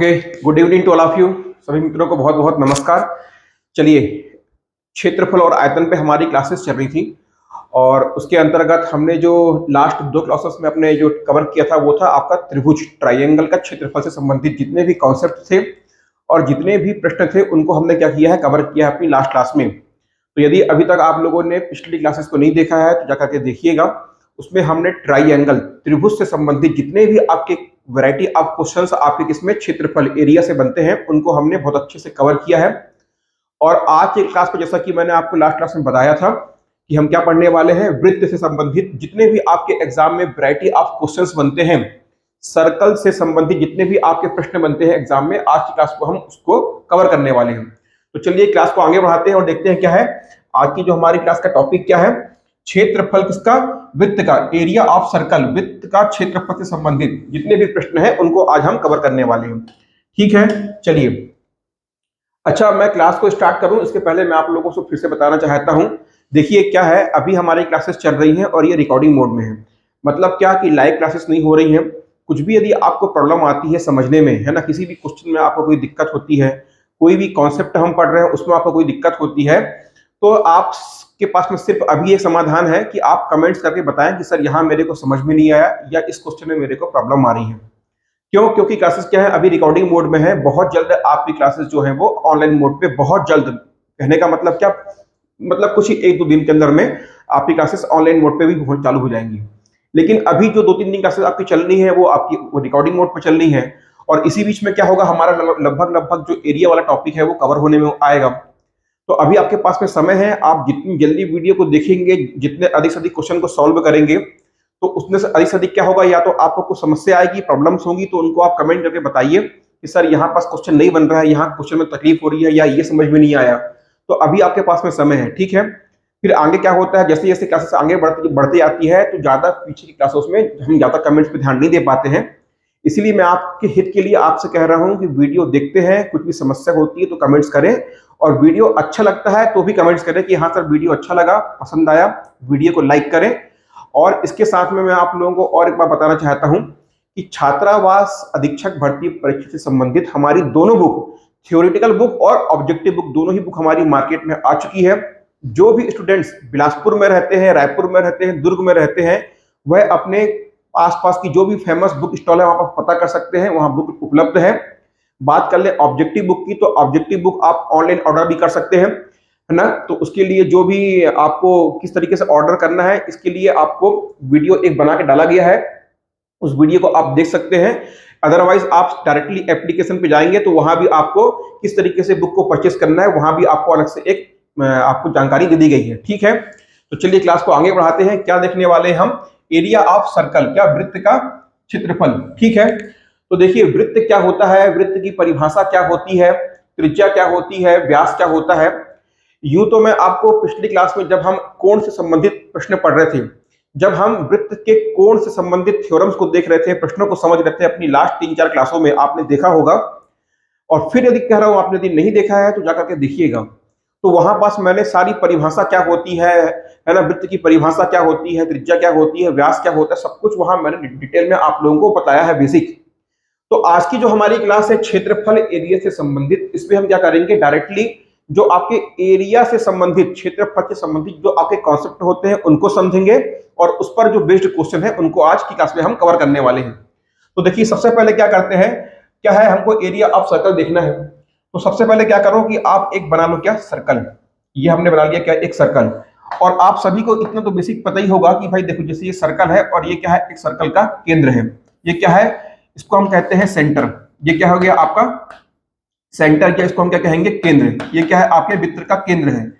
Okay, good evening to all of you. सभी मित्रों को बहुत बहुत नमस्कार। चलिए, क्षेत्रफल और आयतन पे हमारी क्लासेस चल रही थी और उसके अंतर्गत हमने जो लास्ट दो क्लासेस में अपने जो कवर किया था वो था आपका त्रिभुज ट्राइंगल का क्षेत्रफल से संबंधित जितने भी कॉन्सेप्ट थे और जितने भी प्रश्न थे उनको हमने क्या किया है, कवर किया है अपनी लास्ट क्लास में। तो यदि अभी तक आप लोगों ने पिछली क्लासेस को नहीं देखा है तो जाकर के देखिएगा। उसमें हमने ट्राइंगल त्रिभुज से संबंधित जितने भी आपके वैरायटी ऑफ क्वेश्चंस आपके किसमें क्षेत्रफल एरिया से बनते हैं उनको हमने बहुत अच्छे से कवर किया है। और आज की क्लास को जैसा कि मैंने आपको लास्ट क्लास में बताया था कि हम क्या पढ़ने वाले हैं, वृत्त से संबंधित जितने भी आपके एग्जाम में वैरायटी ऑफ क्वेश्चंस बनते हैं, सर्कल से संबंधित जितने भी आपके प्रश्न बनते हैं एग्जाम में, आज की क्लास को हम उसको कवर करने वाले हैं। तो चलिए क्लास को आगे बढ़ाते हैं और देखते हैं क्या है आज की जो हमारी क्लास का टॉपिक क्या है। क्षेत्रफल किसका? वृत्त का, एरिया ऑफ सर्कल, वृत्त का क्षेत्रफल से संबंधित जितने भी प्रश्न हैं उनको आज हम कवर करने वाले हैं। ठीक है, चलिए। अच्छा, मैं क्लास को स्टार्ट करूं इसके पहले मैं आप लोगों को फिर से बताना चाहता हूं। देखिए क्या है, अभी हमारी क्लासेस चल रही हैं और ये रिकॉर्डिंग मोड में है। मतलब क्या कि लाइव क्लासेस नहीं हो रही हैं। कुछ भी यदि आपको प्रॉब्लम आती है समझने में, है ना, किसी भी क्वेश्चन में आपको कोई दिक्कत होती है, कोई भी कॉन्सेप्ट हम पढ़ रहे हैं उसमें आपको कोई दिक्कत होती है, तो आपके पास में सिर्फ अभी एक समाधान है कि आप कमेंट्स करके बताएं कि सर यहाँ मेरे को समझ में नहीं आया या इस क्वेश्चन में मेरे को प्रॉब्लम आ रही है। क्यों? क्योंकि क्लासेस क्या है, अभी रिकॉर्डिंग मोड में है। बहुत जल्द आपकी क्लासेस जो है वो ऑनलाइन मोड पे, बहुत जल्द, कहने का मतलब क्या, मतलब कुछ ही एक दो दिन के अंदर में आपकी क्लासेस ऑनलाइन मोड पे भी चालू हो जाएंगी। लेकिन अभी जो दो तीन दिन क्लासेस आपकी चल रही है वो आपकी रिकॉर्डिंग मोड पर चल रही है। और इसी बीच में क्या होगा, हमारा लगभग लगभग जो एरिया वाला टॉपिक है वो कवर होने में आएगा। तो अभी आपके पास में समय है, आप जितनी जल्दी वीडियो को देखेंगे, जितने अधिक से अधिक क्वेश्चन को सॉल्व करेंगे, तो उसमें से अधिक से अधिक क्या होगा, या तो आपको कुछ समस्या आएगी, प्रॉब्लम्स होंगी, तो उनको आप कमेंट करके बताइए कि सर यहाँ पास क्वेश्चन नहीं बन रहा है, यहाँ क्वेश्चन में तकलीफ हो रही है या ये समझ में नहीं आया। तो अभी आपके पास में समय है, ठीक है। फिर आगे क्या होता है, जैसे जैसे क्लासेस आगे बढ़ती आती है तो ज्यादा पीछे की क्लासेस में हम ज्यादा कमेंट्स पे ध्यान नहीं दे पाते हैं। इसीलिए मैं आपके हित के लिए आपसे कह रहा हूं कि वीडियो देखते हैं, कुछ भी समस्या होती है तो कमेंट्स करें, और वीडियो अच्छा लगता है तो भी कमेंट्स करें कि हाँ सर वीडियो अच्छा लगा, पसंद आया, वीडियो को लाइक करें। और इसके साथ में मैं आप लोगों को और एक बार बताना चाहता हूं कि छात्रावास अधीक्षक भर्ती परीक्षा से संबंधित हमारी दोनों बुक, थ्योरेटिकल बुक और ऑब्जेक्टिव बुक, दोनों ही बुक हमारी मार्केट में आ चुकी है। जो भी स्टूडेंट्स बिलासपुर में रहते हैं, रायपुर में रहते हैं, दुर्ग में रहते हैं, वह अपने आसपास की जो भी फेमस बुक स्टॉल है वहां पर पता कर सकते हैं, वहां बुक उपलब्ध है। बात कर ले ऑब्जेक्टिव बुक की, तो ऑब्जेक्टिव बुक आप ऑनलाइन ऑर्डर भी कर सकते हैं, है ना। तो उसके लिए जो भी आपको किस तरीके से ऑर्डर करना है, इसके लिए आपको वीडियो एक बना के डाला गया है, उस वीडियो को आप देख सकते हैं। अदरवाइज आप डायरेक्टली एप्लीकेशन पे जाएंगे तो वहां भी आपको किस तरीके से बुक को परचेस करना है, वहां भी आपको अलग से एक आपको जानकारी दे दी गई है, ठीक है। तो चलिए क्लास को आगे बढ़ाते हैं। क्या देखने वाले हैं हम? एरिया ऑफ सर्कल, क्या वृत्त का क्षेत्रफल, ठीक है। तो देखिए वृत्त क्या होता है, वृत्त की परिभाषा क्या होती है, त्रिज्या क्या होती है, व्यास क्या होता है। यूं तो मैं आपको पिछली क्लास में जब हम कोण से संबंधित प्रश्न पढ़ रहे थे, जब हम वृत्त के कोण से संबंधित थ्योरम्स को देख रहे थे, प्रश्नों को समझ रहे थे अपनी लास्ट 3-4 क्लासों में, आपने देखा होगा। और फिर यदि कह रहा हूं आपने यदि नहीं देखा है तो जाकर के देखिएगा। तो वहां पास मैंने सारी परिभाषा क्या होती है ना, वृत्त की परिभाषा क्या होती है, त्रिज्या क्या होती है, व्यास क्या होता है, सब कुछ वहां मैंने डिटेल में आप लोगों को बताया है, बेसिक। तो आज की जो हमारी क्लास है क्षेत्रफल एरिया से संबंधित, इसमें हम क्या करेंगे, डायरेक्टली जो आपके एरिया से संबंधित, क्षेत्रफल से संबंधित जो आपके कॉन्सेप्ट होते हैं उनको समझेंगे, और उस पर जो बेस्ड क्वेश्चन है उनको आज की क्लास में हम कवर करने वाले हैं। तो देखिए सबसे पहले क्या करते हैं, क्या है, हमको एरिया ऑफ सर्कल देखना है। तो सबसे पहले क्या करो कि आप एक बना लो, क्या, सर्कल। ये हमने बना लिया, क्या, एक सर्कल। और आप सभी को इतना तो बेसिक पता ही होगा कि भाई देखो, जैसे ये सर्कल है और ये क्या है, एक सर्कल का केंद्र है। ये क्या है, इसको हम कहते हैं सेंटर। ये क्या हो गया आपका सेंटर, क्या इसको हम क्या कहेंगे, केंद्र। ये क्या है, आपके वृत्त का केंद्र है।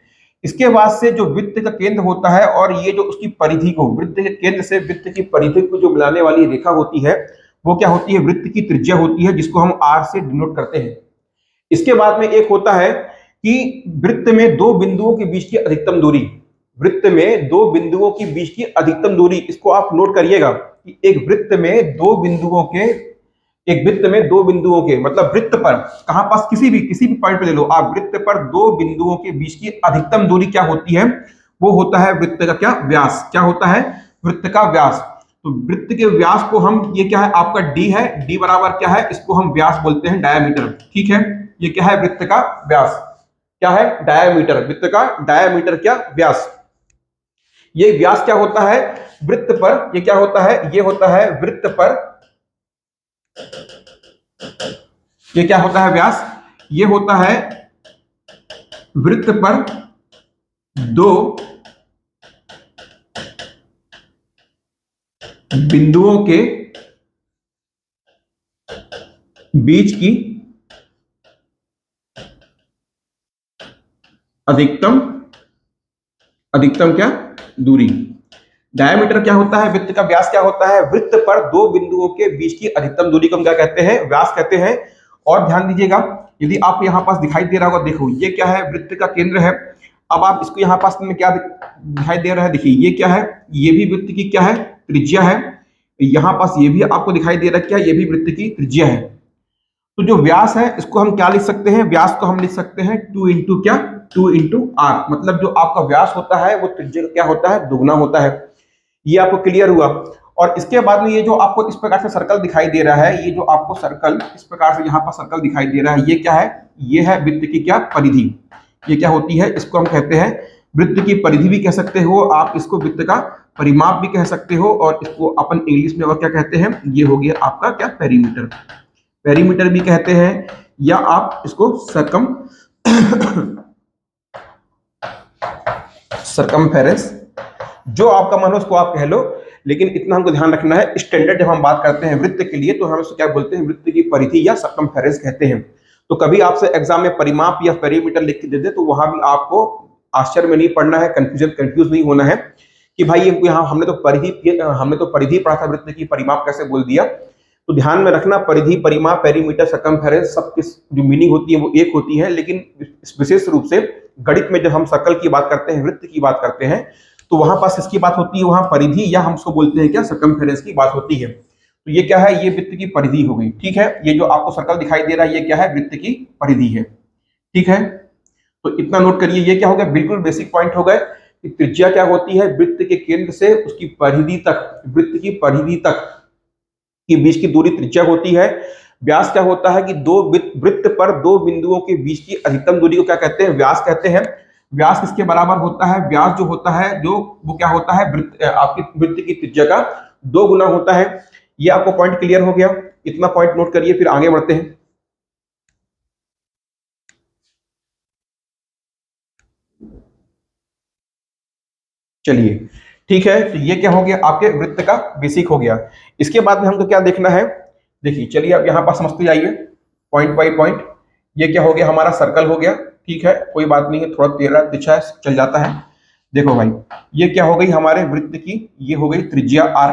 इसके बाद से जो वृत्त का केंद्र होता है और ये जो उसकी परिधि को, वृत्त के केंद्र से वृत्त की परिधि को जो मिलाने वाली रेखा होती है वो क्या होती है, वृत्त की त्रिज्या होती है, जिसको हम आर से डिनोट करते हैं। इसके बाद में एक होता है कि वृत्त में दो बिंदुओं के बीच की अधिकतम दूरी, वृत्त में दो बिंदुओं के बीच की अधिकतम दूरी, इसको आप नोट करिएगा कि एक वृत्त में दो बिंदुओं के मतलब वृत्त पर कहां पास, किसी भी पॉइंट पे ले लो आप, वृत्त पर दो बिंदुओं के बीच की अधिकतम दूरी क्या होती है, वो होता है वृत्त का क्या, व्यास। क्या होता है, वृत्त का व्यास। तो वृत्त के व्यास को हम, ये क्या है आपका डी है, डी बराबर क्या है, इसको हम व्यास बोलते हैं, डायामीटर। ठीक है, ये क्या है वृत्त का व्यास, क्या है डायामीटर, वृत्त का डायामीटर क्या व्यास। ये व्यास क्या होता है वृत्त पर, ये क्या होता है, ये होता है वृत्त पर, ये क्या होता है व्यास, ये होता है वृत्त पर दो बिंदुओं के बीच की अधिकतम क्या दूरी। डायमीटर क्या होता है, वृत्त का व्यास क्या होता है, वृत्त पर दो बिंदुओं के बीच की अधिकतम दूरी को हम क्या कहते हैं, व्यास कहते हैं। और ध्यान दीजिएगा, यदि आप यहाँ पास दिखाई दे रहा होगा, देखो ये क्या है वृत्त का केंद्र है। अब आप इसको यहाँ पास में क्या दिखाई दे रहा है, देखिए ये क्या है, ये भी वृत्त की क्या है त्रिज्या है। यहाँ पास ये भी आपको दिखाई दे रहा है क्या, ये भी वृत्त की त्रिज्या है। तो जो व्यास है इसको हम क्या लिख सकते हैं, व्यास को हम लिख सकते हैं 2 इंटू क्या, 2 इंटू आर। मतलब जो आपका व्यास होता है वो त्रिज्या क्या होता है, दुगना होता है। ये आपको क्लियर हुआ। और इसके बाद में ये जो आपको इस प्रकार से सर्कल दिखाई दे रहा है, ये जो आपको सर्कल इस प्रकार से यहाँ पर सर्कल दिखाई दे रहा है, ये क्या है, ये है वृत्त की क्या परिधि। ये क्या होती है, इसको हम कहते हैं वृत्त की परिधि भी कह सकते हो आप, इसको वृत्त का परिमाप भी कह सकते हो, और इसको अपन इंग्लिश में और क्या कहते हैं, ये हो गया आपका क्या पेरीमीटर, पेरीमीटर भी कहते हैं, या आप इसको सरकमफेरेंस, जो आपका मन हो उसको आप कह लो। लेकिन इतना हमको ध्यान रखना है, स्टैंडर्ड जब हम बात करते हैं वृत्त के लिए तो हम इसको क्या बोलते हैं, वृत्त की परिधि या सरकमफेरेंस कहते हैं। तो कभी आपसे एग्जाम में परिमाप या पेरीमीटर लिख के दे दे तो वहां भी आपको आश्चर्य में नहीं पड़ना है, कंफ्यूज नहीं होना है कि भाई ये यहाँ हमने तो परिधि पढ़ा था, वृत्त की परिमाप कैसे बोल दिया। तो ध्यान में रखना, परिधि, परिमाप, पेरीमीटर, सरकमफेरेंस सब किस जो मीनिंग होती है वो एक होती है, लेकिन विशेष रूप से गणित में जब हम सर्कल की बात करते हैं, वृत्त की बात करते हैं, तो वहां पास इसकी बात होती है, वहां परिधि या हम उसको बोलते हैं क्या, सरकमफेरेंस की बात होती है। तो ये क्या है, ये वृत्त की परिधि हो गई। ठीक है, ये जो आपको सर्कल दिखाई दे रहा है ये क्या है, वृत्त की परिधि है। ठीक है, तो इतना नोट करिए, ये क्या हो गया, बिल्कुल बेसिक पॉइंट हो गए कि त्रिज्या क्या होती है, वृत्त के केंद्र से उसकी परिधि तक, वृत्त की परिधि तक के बीच की दूरी त्रिज्या होती है। व्यास क्या होता है कि दो वृत्त पर दो बिंदुओं के बीच की अधिकतम दूरी को क्या कहते हैं, व्यास कहते हैं। व्यास किसके बराबर होता है, व्यास जो होता है जो वो क्या होता है, आपकी वृत्त की त्रिज्या का 2 गुना होता है। ये आपको पॉइंट क्लियर हो गया, इतना पॉइंट नोट करिए, फिर आगे बढ़ते हैं। चलिए ठीक है, तो ये क्या हो गया, आपके वृत्त का बेसिक हो गया। इसके बाद में हमको क्या देखना है, देखिए चलिए अब यहाँ पर समझते जाइए पॉइंट बाई पॉइंट। ये क्या हो गया, हमारा सर्कल हो गया। ठीक है, कोई बात नहीं है, थोड़ा टेढ़ा तिरछा चल जाता है। देखो भाई, ये क्या हो गई हमारे वृत्त की, ये हो गई त्रिज्या r।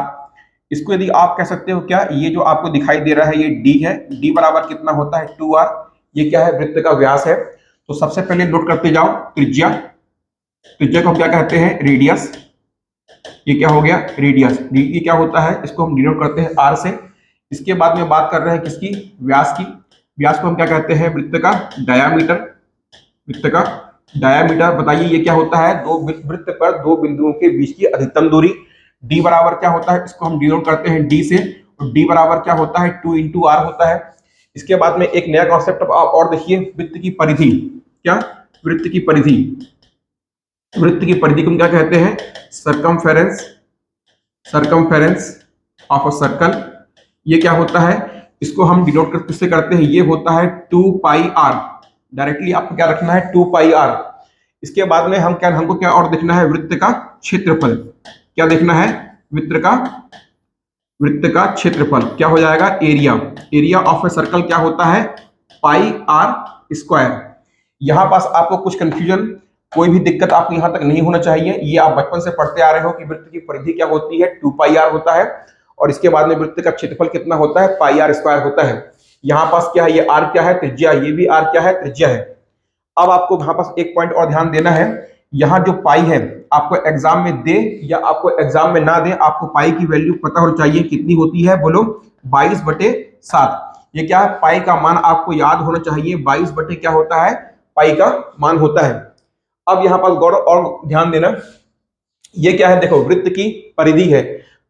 इसको यदि आप कह सकते हो क्या, ये जो आपको दिखाई दे रहा है ये d है, d बराबर कितना होता है 2r। ये क्या है, वृत्त का व्यास है। तो सबसे पहले नोट करते जाओ त्रिज्या, त्रिज्या को हम क्या कहते हैं, रेडियस। ये क्या हो गया, रेडियस, ये क्या होता है, इसको हम डिनोट करते हैं r से। इसके बाद में बात कर रहे हैं किसकी, व्यास की। व्यास को हम क्या कहते हैं, वृत्त का डायामीटर, वृत्त का डायामीटर। बताइए ये क्या होता है, दो वृत्त पर दो बिंदुओं के बीच की अधिकतम दूरी। d बराबर क्या होता है, इसको हम डिनोट करते हैं d से, और d बराबर क्या होता है 2 इंटू r होता है। इसके बाद में एक नया कॉन्सेप्ट और देखिए, वृत्त की परिधि। क्या, वृत्त की परिधि, वृत्त की परिधि को हम क्या कहते हैं, circumference, circumference of a circle. ये क्या होता है, इसको हम डिनोट किससे करते हैं, ये होता है 2 पाई r। डायरेक्टली आपको क्या रखना है, 2 पाई r। इसके बाद में हमको क्या और देखना है, वृत्त का क्षेत्रफल। क्या देखना है, वृत्त का क्षेत्रफल क्या हो जाएगा, area, area of a circle क्या होता है, पाई r स्क्वायर। यहां पास आपको कुछ कंफ्यूजन, कोई भी दिक्कत आपको यहां तक नहीं होना चाहिए। ये आप बचपन से पढ़ते आ रहे हो कि वृत्त की परिधि क्या होती है, 2 पाई r होता है, और इसके बाद में वृत्त का क्षेत्रफल कितना होता है, पाई r स्क्वायर होता है। यहाँ पास क्या है, ये r क्या है, त्रिज्या, ये भी r क्या है, त्रिज्या है। अब आपको यहाँ पास एक पॉइंट और ध्यान देना है, यहाँ जो पाई है आपको एग्जाम में दे या आपको एग्जाम में ना दे, आपको पाई की वैल्यू पता होनी चाहिए, कितनी होती है बोलो, 22/7। ये क्या है, पाई का मान आपको याद होना चाहिए, 22 बटे क्या होता है, पाई का मान होता है। अब यहाँ पास गौर और ध्यान देना, ये क्या है, देखो वृत्त की परिधि है,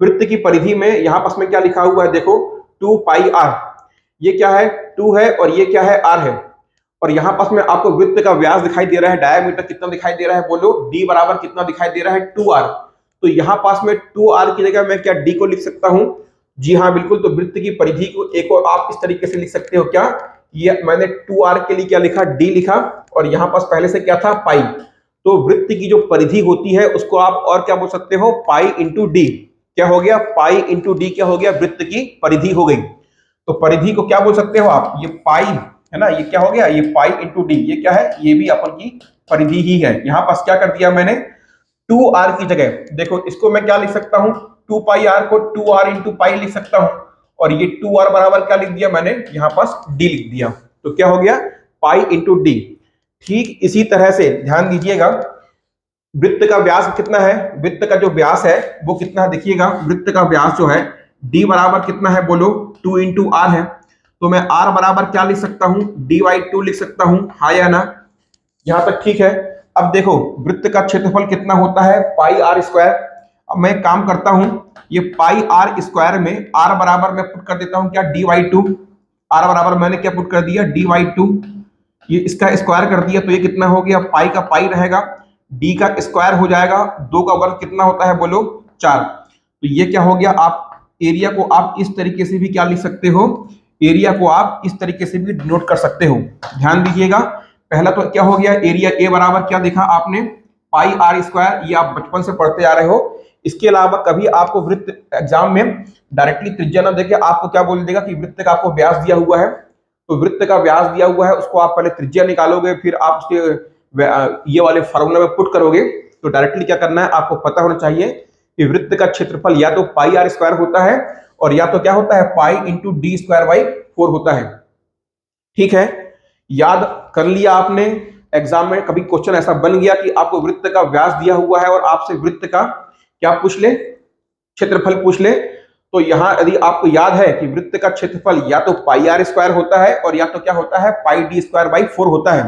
वृत्त की परिधि में यहाँ पास में क्या लिखा हुआ है देखो, 2 पाई आर। ये क्या है, 2 है और ये क्या है, आर है। और यहाँ पास में आपको वृत्त का व्यास दिखाई दे रहा है, डायमीटर कितना दिखाई दे रहा है बोलो, डी बराबर कितना दिखाई दे रहा है, 2r। तो यहाँ पास में 2r की जगह मैं क्या d को लिख सकता हूँ? जी हाँ बिल्कुल। तो वृत्त की परिधि को एक और आप इस तरीके से लिख सकते हो, क्या, ये मैंने 2r के लिए क्या लिखा, d लिखा, और यहाँ पास पहले से क्या था, पाई। तो वृत्त की जो परिधि होती है उसको आप और क्या बोल सकते हो, पाई इंटू डी। क्या हो गया, पाई इंटू डी क्या हो गया, वृत्त की परिधि हो गई। तो परिधि को क्या बोल सकते हो आप, ये पाई है ना, ये क्या हो गया, ये पाई इंटू डी, ये क्या है, ये भी अपन की परिधि ही है। यहाँ पास क्या कर दिया मैंने, 2r की जगह देखो इसको मैं क्या लिख सकता हूँ, 2 पाई आर को 2r इंटू पाई लिख सकता हूँ, और ये 2r बराबर क्या लिख दिया मैंने, यहाँ पास d लिख दिया। तो क्या हो गया, पाई इंटू डी। ठीक इसी तरह से ध्यान दीजिएगा, वृत्त का व्यास कितना है, वृत्त का जो व्यास है वो कितना है देखिएगा, वृत्त का व्यास जो है d बराबर कितना है बोलो, 2 इंटू आर है। तो मैं r बराबर क्या लिख सकता हूँ, d/2 लिख सकता हूँ, हाँ या ना, यहां तक ठीक है। अब देखो वृत्त का क्षेत्रफल कितना होता है, पाई आर स्क्वायर। अब मैं एक काम करता हूं, ये पाई आर स्क्वायर में r बराबर मैं पुट कर देता हूं क्या, d/2। r बराबर मैंने क्या पुट कर दिया, d/2। ये इसका स्क्वायर कर दिया तो ये कितना हो गया, पाई का पाई रहेगा, d का स्क्वायर हो जाएगा, 2 का वर्ग कितना होता है बोलो, 4। तो ये क्या हो गया, आप एरिया को आप इस तरीके से भी क्या लिख सकते हो, एरिया को आप इस तरीके से भी नोट कर सकते हो। ध्यान दीजिएगा, पहला तो क्या हो गया, एरिया ए बराबर क्या देखा आपने, पाई आर स्क्वायर, ये आप बचपन से पढ़ते आ रहे हो। इसके अलावा कभी आपको वृत्त एग्जाम में डायरेक्टली त्रिज्या ना देके आपको क्या बोल देगा कि वृत्त का आपको व्यास दिया हुआ है, तो वृत्त का व्यास दिया हुआ है उसको आप पहले त्रिज्या निकालोगे, फिर आप उसके ये वाले फॉर्मूला में पुट करोगे। तो डायरेक्टली क्या करना है, आपको पता होना चाहिए कि वृत्त का क्षेत्रफल या तो पाई आर स्क्वायर होता है, और या तो क्या होता है, pi into D square by 4 होता है। ठीक है, याद कर लिया आपने। एग्जाम में कभी क्वेश्चन ऐसा बन गया कि आपको वृत्त का व्यास दिया हुआ है और आपसे वृत्त का क्या पूछ ले, क्षेत्रफल पूछ ले, तो यहां यदि आपको याद है कि वृत्त का क्षेत्रफल या तो पाई आर स्क्वायर होता है और या तो क्या होता है, पाई डी स्क्वायर बाई 4 होता है।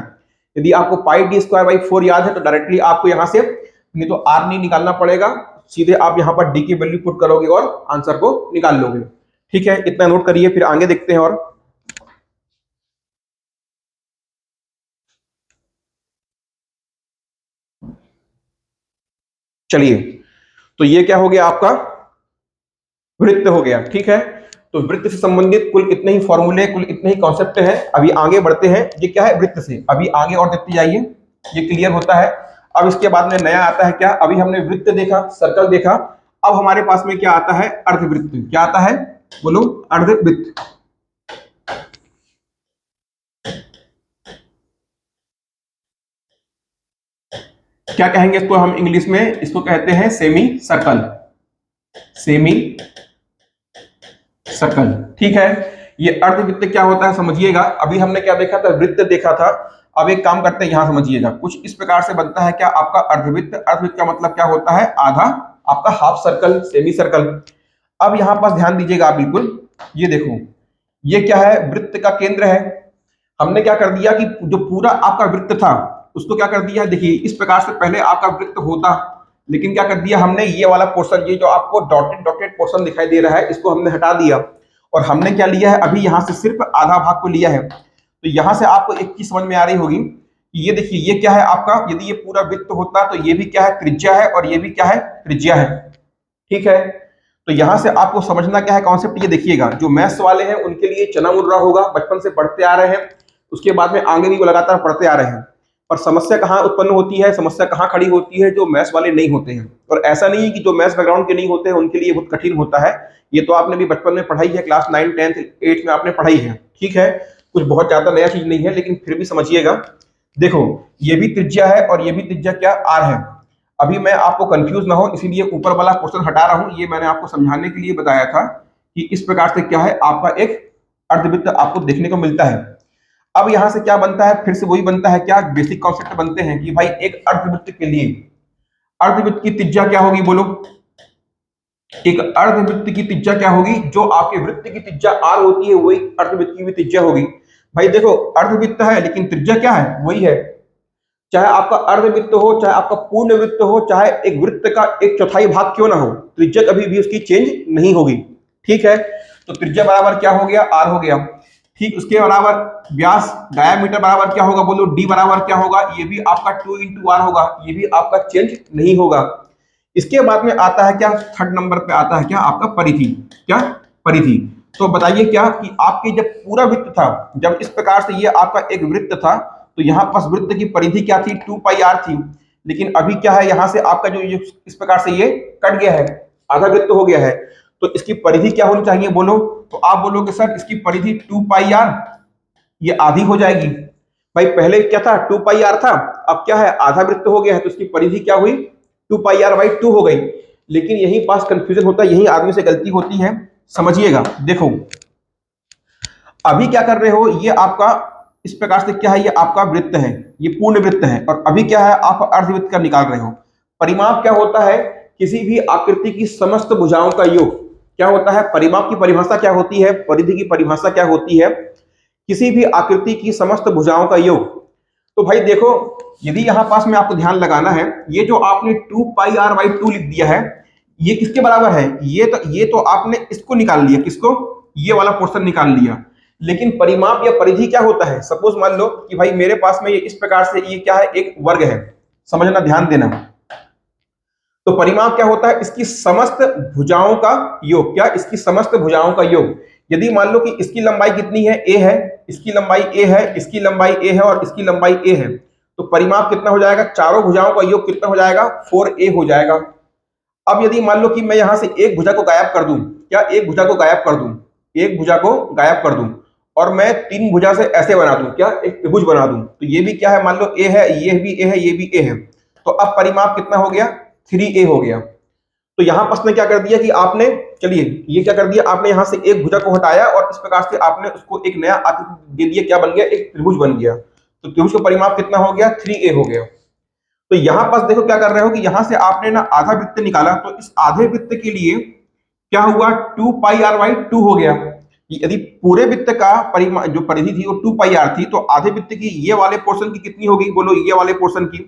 यदि आपको पाई डी स्क्वायर बाई 4 याद है तो डायरेक्टली आपको यहां से नहीं तो आर नहीं निकालना पड़ेगा, सीधे आप यहां पर डी की वैल्यू पुट करोगे और आंसर को निकाल लोगे। ठीक है, इतना नोट करिए, फिर आगे देखते हैं। और चलिए, तो ये क्या हो गया, आपका वृत्त हो गया। ठीक है, तो वृत्त से संबंधित कुल इतने ही फॉर्मूले, कुल इतने ही कॉन्सेप्ट हैं। अभी आगे बढ़ते हैं, ये क्या है, वृत्त से अभी आगे और देखते जाइए, ये क्लियर होता है। अब इसके बाद में नया आता है क्या, अभी हमने वृत्त देखा, सर्कल देखा, अब हमारे पास में क्या आता है, अर्धवृत्त। क्या आता है बोलो, अर्धवृत्त। क्या कहेंगे इसको हम इंग्लिश में, इसको कहते हैं सेमी सर्कल, सेमी सर्कल। ठीक है, ये अर्धवृत्त क्या होता है समझिएगा। अभी हमने क्या देखा था, वृत्त देखा था। अब एक काम करते हैं, यहां समझिएगा, कुछ इस प्रकार से बनता है क्या आपका अर्धवृत्त। अर्धवृत्त का मतलब क्या होता है, आधा, आपका हाफ सर्कल, सेमी सर्कल। अब यहां पास ध्यान दीजिएगा आप बिल्कुल, ये देखो, ये क्या है, वृत्त का केंद्र है। हमने क्या कर दिया कि जो पूरा आपका वृत्त था उसको क्या कर दिया, देखिए इस प्रकार से पहले आपका वृत्त होता, लेकिन क्या कर दिया हमने, ये वाला पोर्शन, ये जो आपको डॉटेड डॉटेड पोर्शन दिखाई दे रहा है, इसको हमने हटा दिया और हमने क्या लिया है, अभी यहां से सिर्फ आधा भाग को लिया है। तो यहां से आपको एक चीज समझ में आ रही होगी, ये देखिए ये क्या है आपका, यदि ये पूरा वृत्त होता तो ये भी क्या है, त्रिज्या है, और ये भी क्या है, त्रिज्या है। ठीक है, तो यहां से आपको समझना क्या है कॉन्सेप्ट, ये देखिएगा, जो मैथ्स वाले हैं उनके लिए चना मुर्रा होगा, बचपन से पढ़ते आ रहे हैं, उसके बाद में आगे भी वो लगातार पढ़ते आ रहे हैं। पर समस्या कहाँ उत्पन्न होती है, समस्या कहाँ खड़ी होती है, जो मैथ्स वाले नहीं होते हैं। और ऐसा नहीं है कि जो मैथ्स बैकग्राउंड के नहीं होते हैं उनके लिए बहुत कठिन होता है, ये तो आपने भी बचपन में पढ़ाई है, क्लास 9, 10, 8 में आपने पढ़ाई है। ठीक है, कुछ बहुत ज्यादा नया चीज नहीं है, लेकिन फिर भी समझिएगा। देखो ये भी त्रिज्या है और ये भी त्रिज्या क्या, आर है। अभी मैं आपको कंफ्यूज ना हो इसीलिए ऊपर वाला क्वेश्चन हटा रहा हूं, ये मैंने आपको समझाने के लिए बताया था कि इस प्रकार से क्या है, आपका एक अर्धवृत्त आपको देखने को मिलता है। अब यहां से क्या बनता है, फिर से वही बनता है क्या, बेसिक कॉन्सेप्ट बनते हैं कि भाई एक अर्धवृत्त के लिए अर्धवृत्त की त्रिज्या क्या होगी बोलो, एक अर्धवृत्त की त्रिज्या क्या होगी, जो आपके वृत्त की त्रिज्या आर होती है वही अर्धवृत्त की भी त्रिज्या होगी। भाई देखो अर्धवृत्त है लेकिन त्रिज्या क्या है, वही है। चाहे आपका अर्धवृत्त हो, चाहे आपका पूर्ण वृत्त हो, चाहे एक वृत्त का एक चौथाई भाग क्यों ना हो, त्रिज्या कभी भी उसकी चेंज नहीं होगी। ठीक है, तो त्रिज्या बराबर क्या हो गया, आर हो गया। ठीक, उसके बराबर व्यास डायामीटर बराबर क्या होगा, बोलो डी बराबर क्या होगा, ये भी आपका 2 इंटू आर होगा, ये भी आपका चेंज नहीं होगा। इसके बाद में आता है क्या, थर्ड नंबर पे आता है क्या, आपका परिधि। क्या, परिधि। तो बताइए क्या कि आपके जब पूरा वृत्त था, जब इस प्रकार से ये आपका एक वृत्त था, तो यहाँ पास वृत्त की परिधि क्या थी, 2 पाई आर थी। लेकिन अभी क्या है, यहाँ से आपका जो ये इस प्रकार से ये कट गया है, आधा वृत्त हो गया है, तो इसकी परिधि क्या होनी चाहिए बोलो, तो आप बोलोगे सर इसकी परिधि 2 पाई आर, ये आधी हो जाएगी। भाई पहले क्या था, 2 पाई आर था, अब क्या है, आधा वृत्त हो गया है, तो इसकी परिधि क्या हुई, 2 पाई आर बाई 2 हो गई। लेकिन यही पास कंफ्यूजन होता है, यही आदमी से गलती होती है, समझिएगा। देखो अभी क्या कर रहे हो, ये आपका इस प्रकार से क्या है, ये आपका वृत्त है, ये पूर्ण वृत्त है, और अभी क्या है, आप अर्धवृत्त का निकाल रहे हो। परिमाप क्या होता है, किसी भी आकृति की समस्त भुजाओं का योग। क्या होता है, परिमाप की परिभाषा क्या होती है, परिधि की परिभाषा क्या होती है, किसी भी आकृति की समस्त भुजाओं का योग। तो भाई देखो, यदि यहां पास में आपको ध्यान लगाना है, ये जो आपने 2 पाई आर बाई 2 लिख दिया है, ये किसके बराबर है, ये तो आपने इसको निकाल लिया, किसको, ये वाला पोर्शन निकाल लिया। लेकिन परिमाप या परिधि क्या होता है, सपोज मान लो कि भाई मेरे पास में ये इस प्रकार से, ये क्या है, एक वर्ग है, समझना, ध्यान देना। तो परिमाप क्या होता है, इसकी समस्त भुजाओं का योग। क्या, इसकी समस्त भुजाओं का योग। यदि मान लो कि इसकी लंबाई कितनी है, ए है, इसकी लंबाई ए है, इसकी लंबाई ए है, और इसकी लंबाई ए है, तो परिमाप कितना हो जाएगा, चारों भुजाओं का योग कितना हो जाएगा, 4a हो जाएगा। अब यदि मान लो कि मैं यहां से एक भुजा को गायब कर दूं, क्या, एक भुजा को गायब कर दूं, एक भुजा को गायब कर दूं, और मैं 3 भुजा से ऐसे बना दूं, क्या, एक त्रिभुज बना दूं, तो ये भी क्या है, मान लो ए है, ये भी ए है, ये भी ए है, तो अब परिमाप कितना हो गया, 3a हो गया। तो यहां पर उसने क्या कर दिया कि आपने, चलिए ये क्या कर दिया, आपने यहां से एक भुजा को हटाया और इस प्रकार से आपने उसको एक नया आकृति दे दिया, क्या बन गया, एक त्रिभुज बन गया। तो त्रिभुज का परिमाप कितना हो गया, 3a हो गया। तो यहां पास देखो क्या कर रहे हो कि यहां से आपने ना आधा वृत्त निकाला, तो इस आधे वृत्त के लिए क्या हुआ, 2 पाई आर बाई 2 हो गया। यदि पूरे वृत्त का परिमाप जो परिधि थी वो 2 पाई आर थी, तो आधे वृत्त की ये वाले पोर्शन की कितनी होगी, बोलो ये वाले पोर्शन की।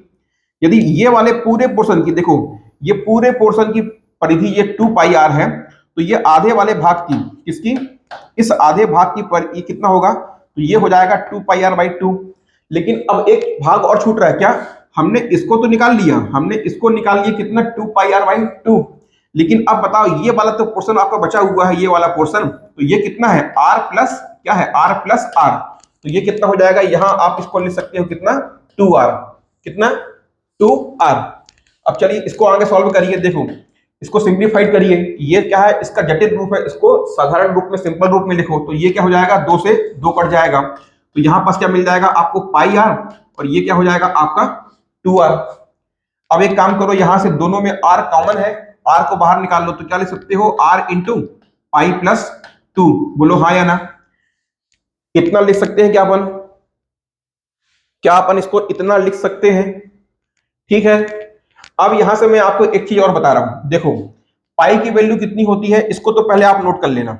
यदि ये वाले पूरे पोर्शन की, देखो ये पूरे पोर्शन की परिधि ये 2 पाई आर है, तो ये आधे वाले भाग की, किसकी, इस आधे भाग की पर ये कितना होगा, तो ये हो जाएगा 2 पाई आर बाई 2। लेकिन अब एक भाग और छूट रहा है, क्या, हमने इसको तो निकाल लिया, हमने इसको निकाल लिया कितना, 2 पाई आर बाई 2। लेकिन अब बताओ ये वाला तो पोर्शन आपका बचा हुआ है, ये वाला पोर्शन, तो ये कितना है, आर प्लस क्या है, आर प्लस आर, तो ये कितना हो जाएगा, यहां आप इसको लिख सकते हो कितना, 2r, कितना, 2r। अब चलिए इसको आगे सॉल्व करिए, देखो इसको सिंप्लीफाइड करिए, ये क्या है, इसका जटिल रूप है, इसको साधारण रूप में, सिंपल रूप में लिखो, तो ये क्या हो जाएगा, 2 से 2 कट जाएगा, तो यहां पास क्या मिल जाएगा आपको, पाई आर, और ये क्या हो जाएगा आपका 2r। अब एक काम करो, यहां से दोनों में r कॉमन है, r को बाहर निकाल लो, तो क्या लिख सकते हो, r इंटू पाई प्लस 2, बोलो हाँ या ना। इतना लिख सकते हैं क्या अपन, क्या अपन इसको इतना लिख सकते हैं, ठीक है। अब यहां से मैं आपको एक चीज और बता रहा हूं, देखो पाई की वैल्यू कितनी होती है, इसको तो पहले आप नोट कर लेना,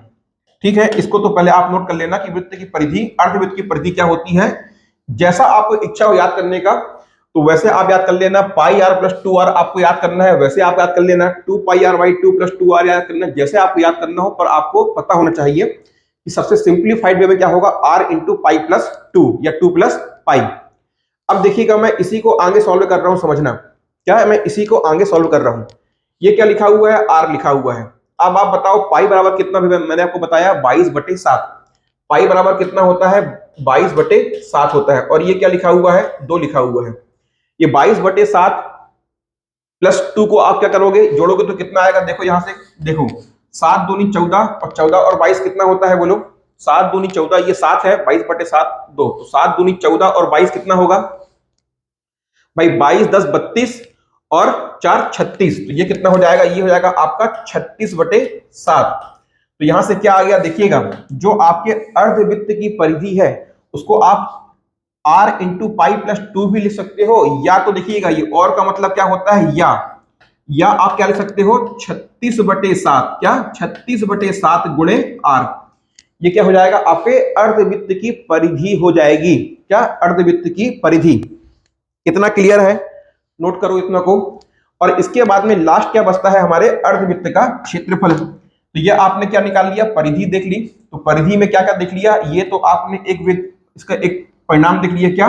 ठीक है, इसको तो पहले आप नोट कर लेना कि वृत्त की परिधि, अर्धवृत्त की परिधि क्या होती है। जैसा आपको इच्छा हो याद करने का, तो वैसे आप याद कर लेना, पाई आर प्लस 2r आपको याद करना है, वैसे आप याद कर लेना, 2 पाई आर बाई 2 प्लस 2r याद करना, जैसे आपको याद करना हो, पर आपको पता होना चाहिए कि सबसे सिंप्लीफाइड वे में क्या होगा, r इंटू पाई प्लस 2 या 2 प्लस पाई। अब देखिएगा, मैं इसी को आगे सॉल्व कर रहा हूं, समझना क्या है, मैं इसी को आगे सॉल्व कर रहा हूं। ये क्या लिखा हुआ है, r लिखा हुआ है। अब आप बताओ पाई बराबर कितना, मैंने आपको बताया 22/7, पाई बराबर कितना होता है, 22/7 होता है, और ये क्या लिखा हुआ है, 2 लिखा हुआ है। ये 22/7 प्लस 2 को आप क्या करोगे, जोड़ोगे तो कितना आएगा, देखो यहां से, देखो 7 दूनी 14, और 14 और 22 कितना होता है, बोलो 7 दूनी 14, ये 7 है, 22/7 2, तो 7 दूनी 14 और 22 कितना होगा भाई, 22 10 32 और 4 36, तो ये कितना हो जाएगा, ये हो जाएगा आपका 36/7। तो यहां से क्या आ गया, देखिएगा जो आपके अर्धवृत्त की परिधि है उसको आप r इंटू पाई प्लस 2 भी लिख सकते हो, या तो देखिएगा ये और का मतलब क्या होता है, या आप क्या लिख सकते हो, 36/7, क्या 36/7 गुणे r, ये क्या हो जाएगा, आपके अर्धवृत्त की परिधि हो जाएगी, क्या अर्धवृत्त की परिधि। इतना क्लियर है, नोट करो इतना को। और इसके बाद में लास्ट क्या बचता है हमारे अर्धवृत्त का क्षेत्रफल। तो ये आपने क्या निकाल लिया, परिधि देख ली। तो परिधि में क्या क्या देख लिया, ये तो आपने एक इसका एक परिणाम देख लिया। क्या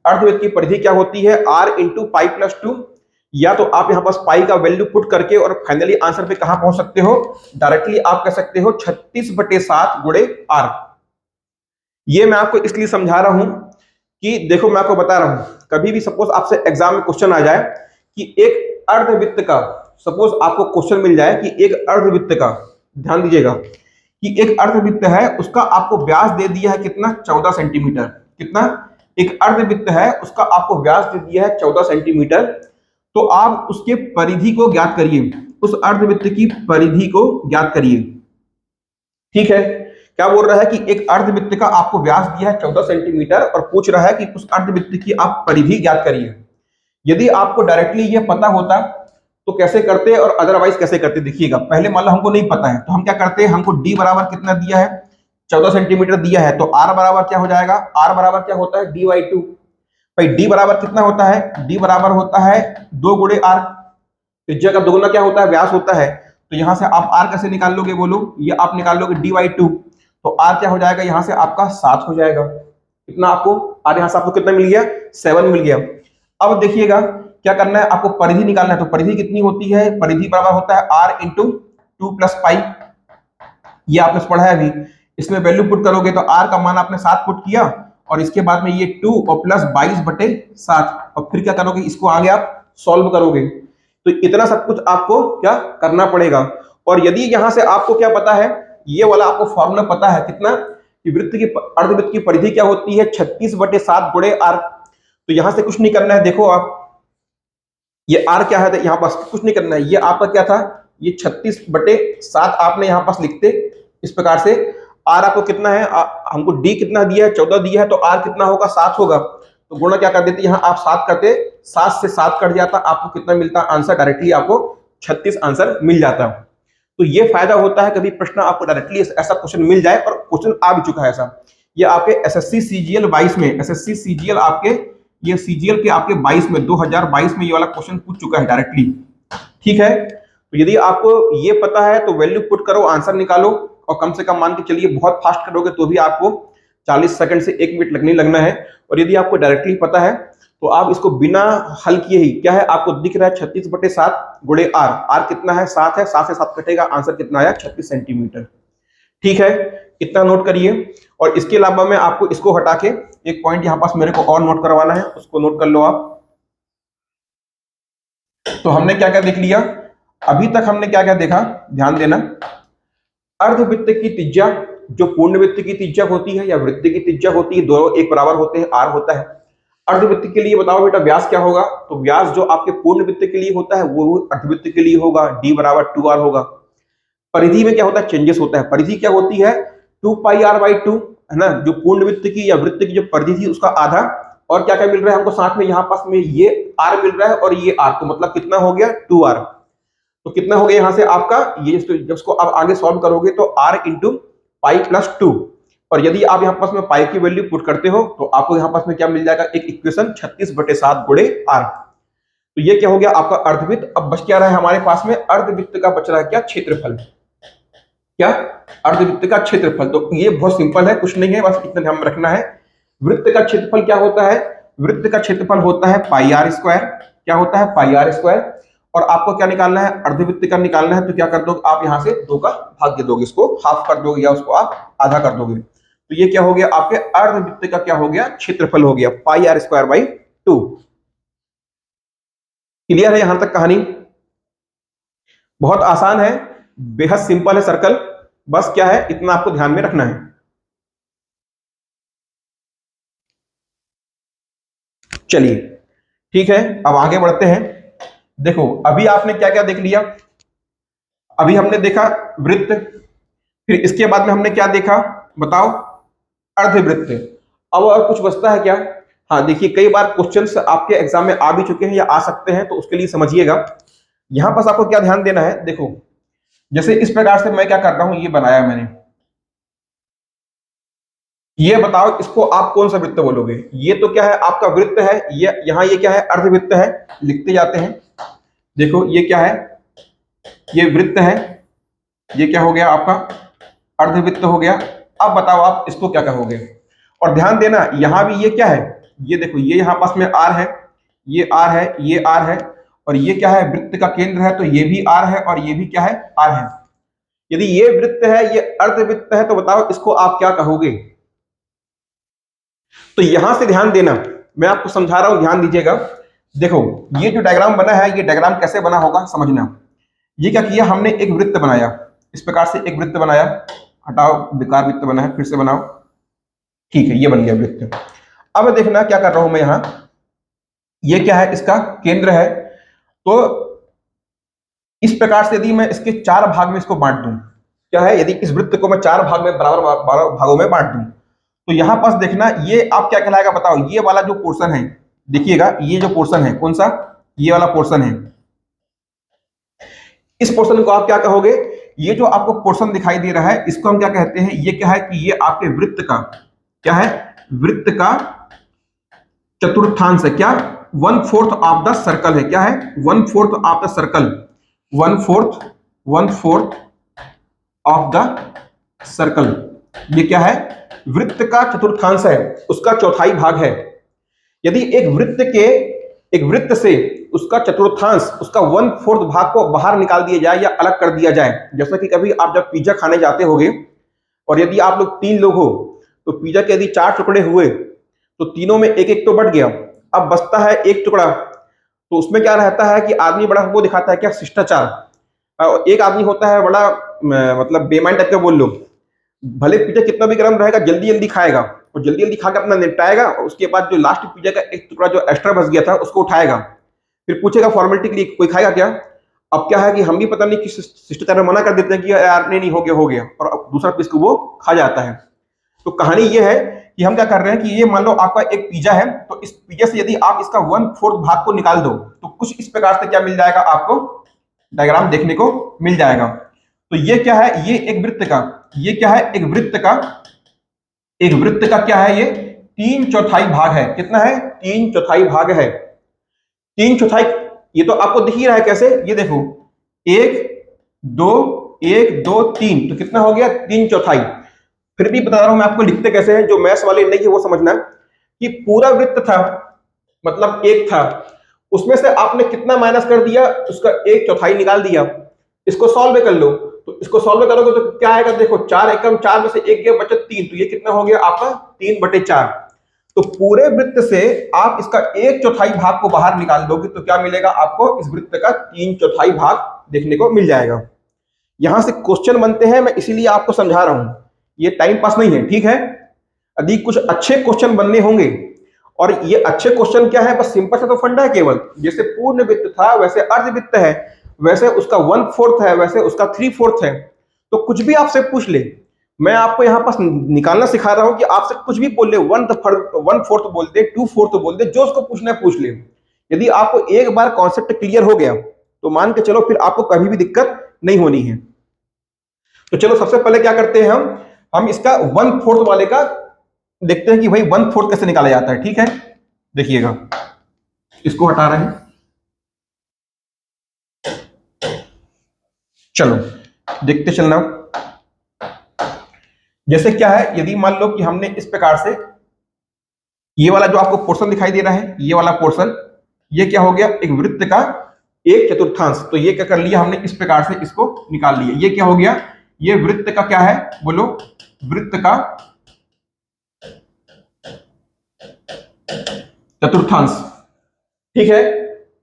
अर्धवृत्त की परिधि क्या होती है, r इंटू पाई प्लस 2। या तो आप यहां पास पाई का वैल्यू पुट करके और फाइनली आंसर पे कहां पहुंच सकते हो, डायरेक्टली आप कह सकते हो 36/7 गुणे r। ये मैं आपको इसलिए समझा रहा हूं कि देखो मैं आपको बता रहा हूं, कभी भी सपोज आपसे एग्जाम में क्वेश्चन आ जाए कि एक अर्धवृत्त का, सपोज आपको क्वेश्चन मिल जाए कि एक अर्धवृत्त का, ध्यान दीजिएगा कि एक अर्धवृत्त है उसका आपको व्यास दे दिया है कितना, 14 सेंटीमीटर। कितना, एक अर्धवृत्त है उसका आपको व्यास दे दिया है 14 सेंटीमीटर। तो आप उसके परिधि को ज्ञात करिए, उस अर्धवृत्त की परिधि को ज्ञात करिए। ठीक है, क्या बोल रहा है कि एक अर्धवृत्त का आपको व्यास दिया है 14 सेंटीमीटर और पूछ रहा है कि उस अर्धवृत्त की आप परिधि ज्ञात करिए। यदि आपको डायरेक्टली ये पता होता तो कैसे करते और अदरवाइज कैसे करते, देखिएगा। पहले मान लो हमको नहीं पता है तो हम क्या करते हैं, हमको डी बराबर कितना दिया है, 14 सेंटीमीटर दिया है, तो आर बराबर क्या हो जाएगा, आर बराबर क्या होता है, dy/2। भाई डी बराबर कितना होता है, डी बराबर होता है 2 गुणे आर। त्रिज्या का दोगुना क्या होता है, व्यास होता है। तो यहां से आप आर कैसे निकाल लोगे, बोलो, ये आप निकाल लोगे dy/2। तो आर क्या हो जाएगा, यहां से आपका 7 हो जाएगा। कितना आपको आर, यहां से आपको कितना मिल गया, 7 मिल गया। अब देखिएगा क्या करना है, आपको परिधि निकालना है। तो परिधि कितनी होती है, परिधि बराबर होता है आर इंटू 2 प्लस पाई। ये आपने पढ़ा है अभी। इसमें वैल्यू पुट करोगे तो आर का मान आपने 7 पुट किया और इसके बाद में ये 2 और प्लस 22/7 और फिर क्या करोगे, इसको आगे आप सॉल्व करोगे। तो इतना सब कुछ आपको क्या करना पड़ेगा। और यदि यहां से आपको क्या पता है, ये वाला आपको फॉर्मूला पता है कितना, कि वृत्त की अर्धवृत्त की परिधि क्या होती है, 36/7 गुणे आर। तो यहां से कुछ नहीं करना है, देखो आप ये आर क्या है, यहां पास कुछ नहीं करना है, ये आपका क्या था, ये 36/7 आपने यहां पास लिखते इस प्रकार से। आर आपको कितना है, हमको डी कितना दिया है, 14 दिया है, तो आर कितना होगा, 7 होगा। तो गुणा क्या कर देते, यहां आप 7 करते, 7 से 7 कट जाता, आपको कितना मिलता आंसर, डायरेक्टली आपको 36 आंसर मिल जाता। तो ये फायदा होता है, कभी प्रश्न आपको डायरेक्टली ऐसा क्वेश्चन मिल जाए, और क्वेश्चन आ भी चुका है ऐसा। ये आपके एसएससी सीजीएल 22 में, एसएससी सीजीएल आपके, ये सीजीएल के आपके 22 में, 2022 में ये वाला क्वेश्चन पूछ चुका है डायरेक्टली। ठीक है, तो यदि आपको ये पता है तो वैल्यू पुट करो, आंसर निकालो। और कम से कम मान के चलिए बहुत फास्ट करोगे तो भी आपको 40 सेकंड से 1 मिनट लगना है। और यदि आपको डायरेक्टली पता है तो आप इसको बिना हल किए ही, क्या है आपको दिख रहा है 36/7 गुणे आर। आर कितना है, 7 है, 7 से 7 कटेगा, आंसर कितना आया, 36 सेंटीमीटर। ठीक है, इतना नोट करिए। और इसके अलावा मैं आपको इसको हटा के एक पॉइंट यहां पास मेरे को और नोट करवाना है, उसको नोट कर लो आप। तो हमने क्या क्या देख लिया अभी तक, हमने क्या क्या देखा, ध्यान देना। अर्धवृत्त की त्रिज्या जो पूर्ण वृत्त की त्रिज्या होती है या वृत्त की त्रिज्या होती है, दोनों एक बराबर होते हैं, आर होता है। अर्धवृत्त के लिए बताओ बेटा व्यास क्या होगा, तो व्यास जो आपके पूर्ण वृत्त के लिए होता है वो अर्धवृत्त के लिए होगा, डी बराबर 2r होगा। परिधि में क्या होता है, चेंजेस होता है। परिधि क्या होती है, 2πr/2, है ना, जो पूर्ण वृत्त की या वृत्त की जो परिधि थी उसका आधा। और क्या क्या मिल रहा है हमको साथ में, यहाँ पास में ये r मिल रहा है और ये r, तो मतलब कितना हो गया, 2r। तो कितना हो गया यहाँ से आपका, ये जब इसको आप आगे सॉल्व करोगे तो r इंटू पाई प्लस 2। और यदि आप यहाँ पास में पाई की वैल्यू पुट करते हो तो आपको यहाँ पास में क्या मिल जाएगा, एक इक्वेशन 36/7 गुणे r। तो ये क्या हो गया आपका अर्धवृत्त। अब बच क्या रहा है हमारे पास में, अर्धवृत्त का बच रहा है क्या, क्षेत्रफल। क्या, अर्धवृत्त का क्षेत्रफल। तो ये बहुत सिंपल है, कुछ नहीं है, बस इतना ध्यान में रखना है। वृत्त का क्षेत्रफल क्या होता है, वृत्त का क्षेत्रफल होता है πr²। क्या होता है, πr²। और आपको क्या निकालना है, अर्धवृत्त का निकालना है। तो क्या कर दोगे आप, यहां से 2 का भाग दे दोगे, इसको हाफ कर दोगे या उसको आप आधा कर दोगे। तो ये क्या हो गया आपके अर्धवृत्त का क्या हो गया, क्षेत्रफल हो गया πr²/2। क्लियर है यहां तक कहानी, बहुत आसान है, बेहद सिंपल है सर्कल। बस क्या है, इतना आपको ध्यान में रखना है। चलिए ठीक है, अब आगे बढ़ते हैं। देखो अभी आपने क्या क्या देख लिया, अभी हमने देखा वृत्त, फिर इसके बाद में हमने क्या देखा बताओ, अर्धवृत्त। अब और कुछ बचता है क्या, हाँ देखिए, कई बार क्वेश्चंस आपके एग्जाम में आ भी चुके हैं या आ सकते हैं, तो उसके लिए समझिएगा। यहां पास आपको क्या ध्यान देना है, देखो जैसे इस प्रकार से मैं क्या कर रहा हूं, ये बनाया मैंने, ये बताओ इसको आप कौन सा वृत्त बोलोगे? ये तो क्या है, आपका वृत्त है, ये यहाँ ये क्या है, अर्धवृत्त है, लिखते जाते हैं। देखो ये क्या है, ये वृत्त है, ये क्या हो गया आपका, अर्धवृत्त हो गया। अब बताओ आप इसको क्या कहोगे? और ध्यान देना यहाँ भी ये क्या है, ये देखो ये यहाँ पास में आर है, ये आर है, ये आर है, और ये क्या है, वृत्त का केंद्र है, तो ये भी आर है और ये भी क्या है, आर है। यदि ये वृत्त है, ये अर्धवृत्त है, तो बताओ इसको आप क्या कहोगे? तो यहां से ध्यान देना, मैं आपको समझा रहा हूं, ध्यान दीजिएगा। देखो ये जो डायग्राम बना है, ये डायग्राम कैसे बना होगा समझना। ये क्या किया हमने, एक वृत्त बनाया, इस प्रकार से एक वृत्त बनाया, हटाओ बेकार वृत्त बना है, फिर से बनाओ, ठीक है, ये बन गया वृत्त। अब देखना क्या कर रहा हूं मैं यहां, ये क्या है, इसका केंद्र है। तो इस प्रकार से यदि मैं इसके 4 भाग में इसको बांट दूं, क्या है, यदि इस वृत्त को मैं 4 भाग में बराबर 12 भागों में बांट दूं, तो यहां पास देखना ये आप क्या कहलाएगा बताओ, ये वाला जो पोर्शन है, देखिएगा ये जो पोर्शन है, कौन सा, ये वाला पोर्शन है, इस पोर्शन को आप क्या कहोगे? ये जो आपको पोर्शन दिखाई दे रहा है, इसको हम क्या कहते हैं, ये क्या है कि ये आपके वृत्त का क्या है, वृत्त का चतुर्थांश है। क्या, 1/4 ऑफ द सर्कल है, क्या है, 1/4 of the circle, 1/4 of the circle, ये क्या है, वृत्त का चतुर्थांश है, उसका चौथाई भाग है। यदि एक वृत्त से उसका चतुर्थांश, उसका 1/4 भाग को बाहर निकाल दिया जाए या अलग कर दिया जाए, जैसा कि कभी आप जब पिज्जा खाने जाते होंगे और यदि आप लोग 3 लोग हो, तो पिज्जा के यदि 4 टुकड़े हुए तो तीनों में एक एक तो बट गया, अब बचता है एक टुकड़ा, तो उसमें क्या रहता है कि आदमी बड़ा वो दिखाता है क्या, शिष्टाचार। एक आदमी होता है बड़ा मतलब बेईमान टाइप का, बोल लो, भले पिज्जा कितना भी गर्म रहेगा जल्दी जल्दी खाएगा और जल्दी जल्दी खा के अपना निपटाएगा, और उसके बाद जो लास्ट पिज्जा का एक टुकड़ा जो एक्स्ट्रा बच गया था उसको उठाएगा, फिर पूछेगा फॉर्मेलिटी के लिए कोई खाएगा क्या। अब क्या है कि हम भी पता नहीं किस शिष्टाचार में मना कर देते हैं कि यार नहीं हो गया हो गया, और अब दूसरा पीस को वो खा जाता है। तो कहानी ये है कि हम क्या कर रहे हैं कि ये मान लो आपका एक पिज्जा है, तो इस पिज्जा से यदि आप इसका 1/4 भाग को निकाल दो, तो कुछ इस प्रकार से क्या मिल जाएगा आपको, डायग्राम देखने को मिल जाएगा। तो ये क्या है, ये एक वृत्त का, ये क्या है, एक वृत्त का क्या है, ये 3/4 भाग है। कितना है, 3/4 भाग है, 3/4। ये तो आपको दिख ही रहा है कैसे, ये देखो 1 2 1 2 3, तो कितना हो गया, 3/4। फिर भी बता रहा हूं मैं आपको लिखते कैसे हैं, जो मैथ्स वाले नहीं है वो समझना, कि पूरा वृत्त था, मतलब एक था, उसमें से आपने कितना माइनस कर दिया, उसका 1/4 निकाल दिया। इसको सॉल्व कर लो, तो इसको सॉल्व करोगे तो क्या आएगा, देखो 4 एकम 4 में से 1 गया, बचा 3, तो ये कितना हो गया आपका 3/4। तो पूरे वृत्त से आप इसका 1/4 भाग को बाहर निकाल दोगे, तो क्या मिलेगा आपको, इस वृत्त का 3/4 भाग देखने को मिल जाएगा। यहां से क्वेश्चन बनते हैं, मैं इसीलिए आपको समझा रहा हूं, ये टाइम पास नहीं है, ठीक है। यदि कुछ अच्छे क्वेश्चन बनने होंगे, और ये अच्छे क्वेश्चन क्या है, बस सिंपल सा तो फंडा है केवल, जैसे पूर्ण वृत्त था वैसे अर्धवृत्त है, वैसे उसका 1/4 है, वैसे उसका 3/4 है। तो कुछ भी आपसे पूछ ले, मैं आपको यहाँ पास निकालना सिखा रहा हूं कि आपसे कुछ भी बोल ले, 1/4 बोल दे, 2/4 बोल दे, जो उसको पूछना है पूछ ले। यदि आपको एक बार कॉन्सेप्ट क्लियर हो गया, तो मान के चलो फिर आपको कभी भी दिक्कत नहीं होनी है। तो चलो सबसे पहले क्या करते हैं, हम इसका 1/4 वाले का देखते हैं कि भाई 1/4 कैसे निकाला जाता है, ठीक है। देखिएगा, इसको हटा रहे हैं, चलो देखते चलना। जैसे क्या है, यदि मान लो कि हमने इस प्रकार से ये वाला जो आपको पोर्शन दिखाई दे रहा है, ये वाला पोर्शन, ये क्या हो गया, एक वृत्त का 1/4, तो ये क्या कर लिया हमने, इस प्रकार से इसको निकाल लिया। ये क्या हो गया, ये वृत्त का क्या है, बोलो, वृत्त का चतुर्थांश, ठीक है,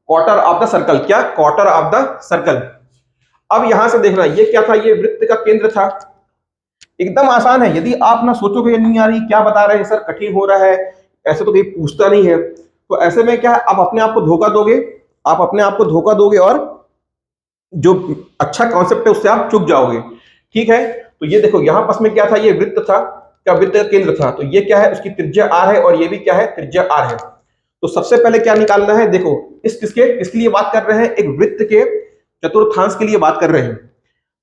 क्वार्टर ऑफ द सर्कल, क्या, क्वार्टर ऑफ द सर्कल। अब यहां से देखना, ये क्या था, ये वृत्त का केंद्र था। एकदम आसान है, यदि आप ना सोचोगे नहीं यार ये क्या बता रहे हैं सर, कठिन हो रहा है, ऐसे तो कोई पूछता नहीं है, तो ऐसे में क्या है, आप अपने आप को धोखा दोगे, आप अपने आप को धोखा दोगे, और जो अच्छा कॉन्सेप्ट है उससे आप चूक जाओगे, ठीक है। तो ये देखो यहाँ पास में क्या था, ये वृत्त था, क्या, वृत्त का केंद्र था, तो ये क्या है, उसकी त्रिज्या r है, और ये भी क्या है, त्रिज्या r है। तो सबसे पहले क्या निकालना है, देखो इसके लिए बात कर रहे हैं, एक वृत्त के चतुर्थांश के लिए बात कर रहे हैं।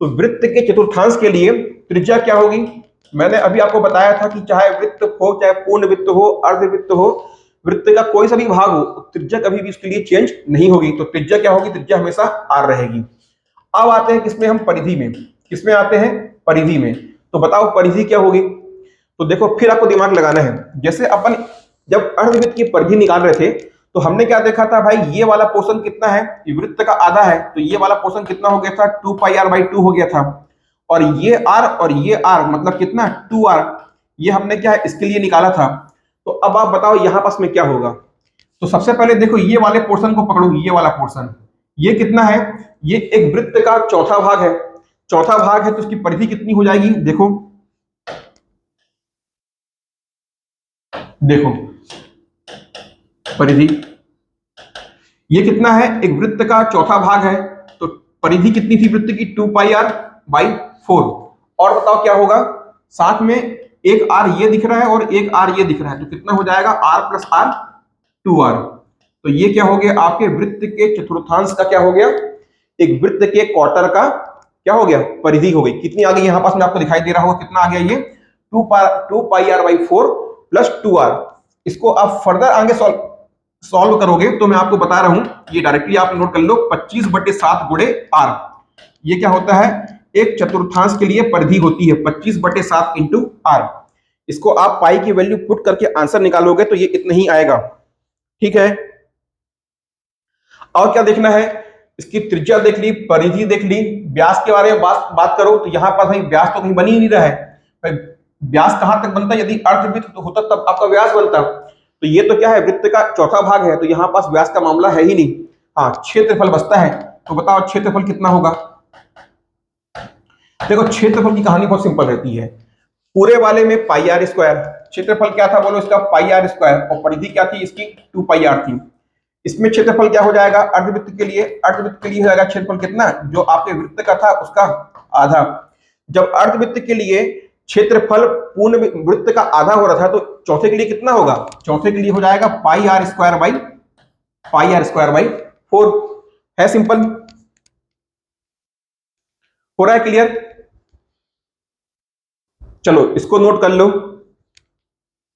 तो वृत्त के चतुर्थांश के लिए त्रिज्या क्या होगी, मैंने अभी आपको बताया था कि चाहे वृत्त हो, चाहे पूर्ण वृत्त हो, अर्धवृत्त हो, वृत्त का कोई सा भी भाग हो, त्रिज्या कभी भी उसके लिए चेंज नहीं होगी। तो त्रिज्या क्या होगी? त्रिज्या हमेशा आर रहेगी। अब आते हैं किसमें? हम परिधि में। किसमें आते हैं? परिधि में। तो बताओ परिधि क्या होगी? तो देखो फिर आपको दिमाग लगाना है। जैसे अपन जब अर्धवृत्त की परिधि निकाल रहे थे तो हमने क्या देखा था भाई? ये वाला पोर्शन कितना है? ये वृत्त का आधा है, तो ये वाला पोर्शन कितना हो गया था? 2 पाई r/2 हो गया था। और ये r और ये r मतलब कितना? 2r। ये हमने क्या है? इसके लिए निकाला था। तो अब आप बताओ यहां पास में क्या होगा? तो सबसे पहले देखो ये वाले पोर्शन को पकड़ो, ये वाला पोर्शन, ये कितना है? ये एक वृत्त का चौथा भाग है। चौथा भाग है तो उसकी परिधि कितनी हो जाएगी? देखो देखो परिधि ये कितना है? एक वृत्त का चौथा भाग है, तो परिधि कितनी थी वृत्त की? 2 पाई r/4। और बताओ क्या होगा? साथ में एक r ये दिख रहा है और एक r ये दिख रहा है, तो कितना हो जाएगा? r+r 2r। तो ये क्या हो गया? आपके वृत्त के चतुर्थांश का क्या हो गया? एक वृत्त के क्वार्टर का क्या हो गया? परिधि हो गई। कितनी आ गई? यहां पास में आपको दिखाई दे रहा होगा कितना आ गया ये? 2 पाई r/4 प्लस 2r। इसको आप फर्दर आगे सॉल्व करोगे तो मैं आपको बता रहा हूं, ये डायरेक्टली आप नोट कर लो, 25/7 गुणे r। ये क्या होता है? एक चतुर्थांश के लिए परिधि होती है 25/7 इंटू r। इसको आप पाई की वैल्यू पुट करके आंसर निकालोगे तो ये इतना ही आएगा। ठीक है, और क्या देखना है? इसकी त्रिज्या देख ली, परिधि देख ली, व्यास के बारे में बात करो तो यहां पर भाई व्यास तो कहीं बन ही नहीं रहा है भाई। व्यास कहां तक बनता है? यदि अर्धवृत्त तो होता तब आपका व्यास बनता। तो ये तो क्या है? वृत्त का चौथा भाग है, तो यहां पास व्यास का मामला है ही नहीं। हाँ, क्षेत्रफल बचता है। तो बताओ क्षेत्रफल कितना होगा? देखो क्षेत्रफल की कहानी बहुत सिंपल रहती है। पूरे वाले में πr², क्षेत्रफल क्या था बोलो इसका? πr²। और परिधि क्या थी इसकी? 2 πr थी। इसमें क्षेत्रफल क्या हो जाएगा? अर्धवृत्त के लिए, अर्धवृत्त के लिए हो जाएगा क्षेत्रफल कितना? जो आपके वृत्त का था उसका आधा। जब अर्धवृत्त के लिए क्षेत्रफल पूर्ण वृत्त का आधा हो रहा था तो चौथे के लिए कितना होगा? चौथे के लिए हो जाएगा πr²/4। है सिंपल, हो रहा है क्लियर? चलो इसको नोट कर लो।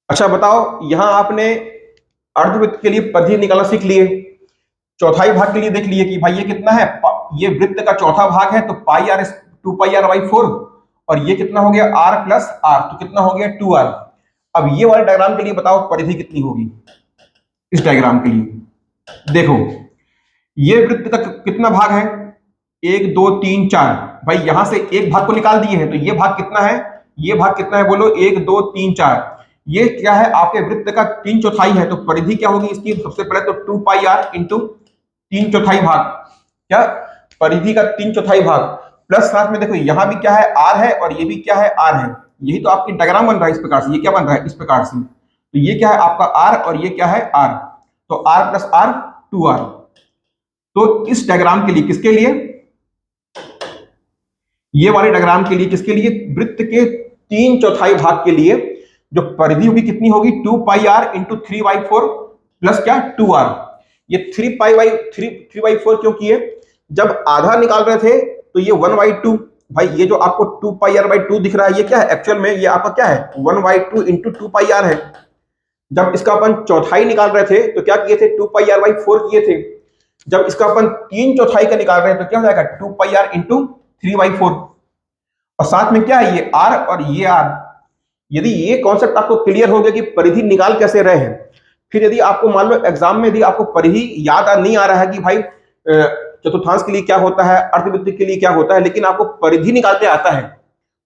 अच्छा बताओ, यहां आपने अर्धवृत्त के लिए परिधि निकालना सीख लिए, चौथाई भाग के लिए देख लिए कि भाई ये कितना है? ये वृत्त का चौथा भाग है तो 2 पाई r/4। और ये कितना हो गया? r+r, तो कितना हो गया? 2r। अब ये वाले डायग्राम के लिए बताओ परिधि कितनी होगी? इस डायग्राम के लिए देखो, ये वृत्त का कितना भाग है? 1 2 3 4। भाई यहां से एक भाग को निकाल दिए हैं तो ये भाग कितना है? ये भाग कितना है बोलो? 1 2 3 4। ये क्या है? आपके वृत्त का 3/4 है, तो परिधि क्या होगी इसकी? सबसे पहले तो 2 πr इंटू 3/4 भाग, क्या? परिधि का 3/4 भाग, प्लस साथ में देखो यहां भी क्या है? r है और ये भी क्या है? r है। यही तो आपकी डायग्राम बन रहा है इस प्रकार से। ये क्या बन रहा है? इस प्रकार से। तो ये क्या है आपका? r और ये क्या है? r। तो r+r 2r। तो इस डायग्राम के लिए, किसके लिए? ये वाले डायग्राम के लिए, किसके लिए? वृत्त के 3/4 भाग के लिए जो परिधि होगी कितनी होगी? 2 πr इंटू 3/4 प्लस क्या? 2r। ये 3/4 क्यों किए? जब आधा निकाल रहे थे तो ये 1/2। भाई ये जो आपको 2 πr/2 दिख रहा है ये क्या है? एक्चुअल में ये आपका क्या है? 1/2 इंटू 2 πr है। जब इसका अपन चौथाई निकाल रहे थे तो क्या किए थे? 2 πr/4 किए थे। जब इसका अपन 3/4 का निकाल रहे हैं तो क्या हो जाएगा? 2 πr इंटू 3/4। और साथ में क्या है? ये r और ये r। यदि ये कॉन्सेप्ट आपको क्लियर हो गया कि परिधि निकाल कैसे रहे हैं, फिर यदि आपको मान लो एग्जाम में यदि आपको परिधि याद नहीं आ रहा है कि भाई चतुर्थांश के लिए क्या होता है, अर्धवृत्त के लिए क्या होता है, लेकिन आपको परिधि निकालते आता है,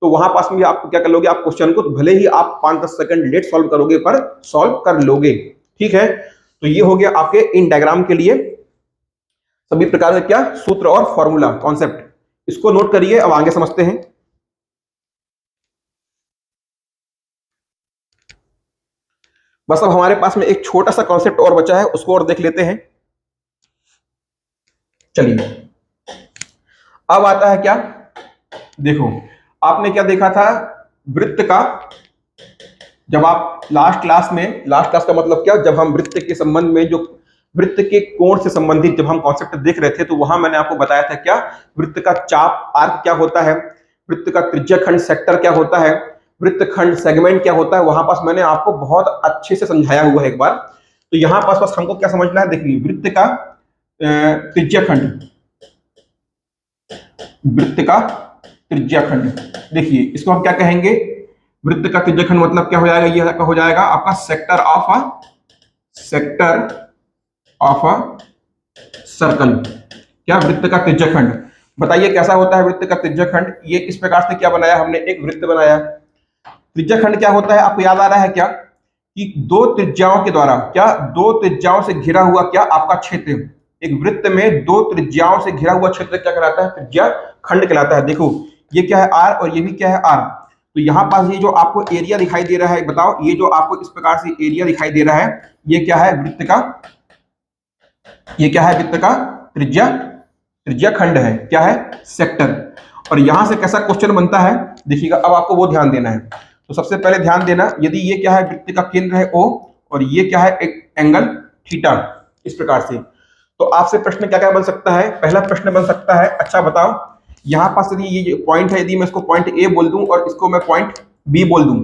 तो वहां पास में आप क्या कर लोगे? आप क्वेश्चन को भले ही आप 5-10 सेकंड लेट सॉल्व करोगे पर सॉल्व कर लोगे। ठीक है, तो ये हो गया आपके इन डायग्राम के लिए सभी प्रकार के क्या सूत्र और फॉर्मूला कॉन्सेप्ट। इसको नोट करिए, अब आगे समझते हैं। बस अब हमारे पास में एक छोटा सा कॉन्सेप्ट और बचा है, उसको और देख लेते हैं। चलिए, अब आता है क्या? देखो, आपने क्या देखा था? वृत्त का, जब आप लास्ट क्लास का मतलब क्या? जब हम वृत्त के संबंध में, जो वृत्त के कोण से संबंधित जब हम कॉन्सेप्ट देख रहे थे, तो वहां मैंने आपको बताया था क्या? वृत्त का चाप आर्क क्या होता है, वृत्त का त्रिज्या खंड सेक्टर क्या होता है, वृत्तखंड, सेगमेंट क्या होता है, वहां पास मैंने आपको बहुत अच्छे से समझाया हुआ है एक बार। तो यहाँ पास बस हमको क्या समझना है, देखिए वृत्त का त्रिज्याखंड, वृत्त का त्रिज्याखंड, देखिए इसको हम क्या कहेंगे, वृत्त का त्रिज्याखंड मतलब क्या हो जाएगा, ये हो जाएगा आपका सेक्टर ऑफ अ सर्कल। क्या, वृत्त का त्रिज्याखंड। बताइए कैसा होता है वृत्त का त्रिज्याखंड। ये इस प्रकार से क्या बनाया हमने, एक वृत्त बनाया। त्रिज्याखंड क्या होता है, आपको याद आ रहा है क्या, कि दो त्रिज्याओं के द्वारा, क्या, दो त्रिज्याओं से घिरा हुआ क्या आपका क्षेत्र। एक वृत्त में दो त्रिज्याओं से घिरा हुआ क्षेत्र क्या कहलाता है, त्रिज्या खंड कहलाता है। देखो ये क्या है आर और ये भी क्या है आर। तो यहाँ पास ये जो आपको एरिया दिखाई दे रहा है, बताओ ये जो आपको इस प्रकार से एरिया दिखाई दे रहा है, ये क्या है वृत्त का, ये क्या है वृत्त का त्रिज्या खंड है, क्या है, सेक्टर। और यहां से कैसा क्वेश्चन बनता है देखिएगा, अब आपको वो ध्यान देना है। तो सबसे पहले ध्यान देना, यदि ये क्या है वृत्त का केंद्र है O और ये क्या है एक एंगल थीटा, इस प्रकार से, तो आपसे प्रश्न क्या क्या बन सकता है। पहला प्रश्न बन सकता है, अच्छा बताओ यहाँ पास यदि ये पॉइंट है, यदि मैं इसको पॉइंट A बोल दूं और इसको मैं पॉइंट B बोल दूं,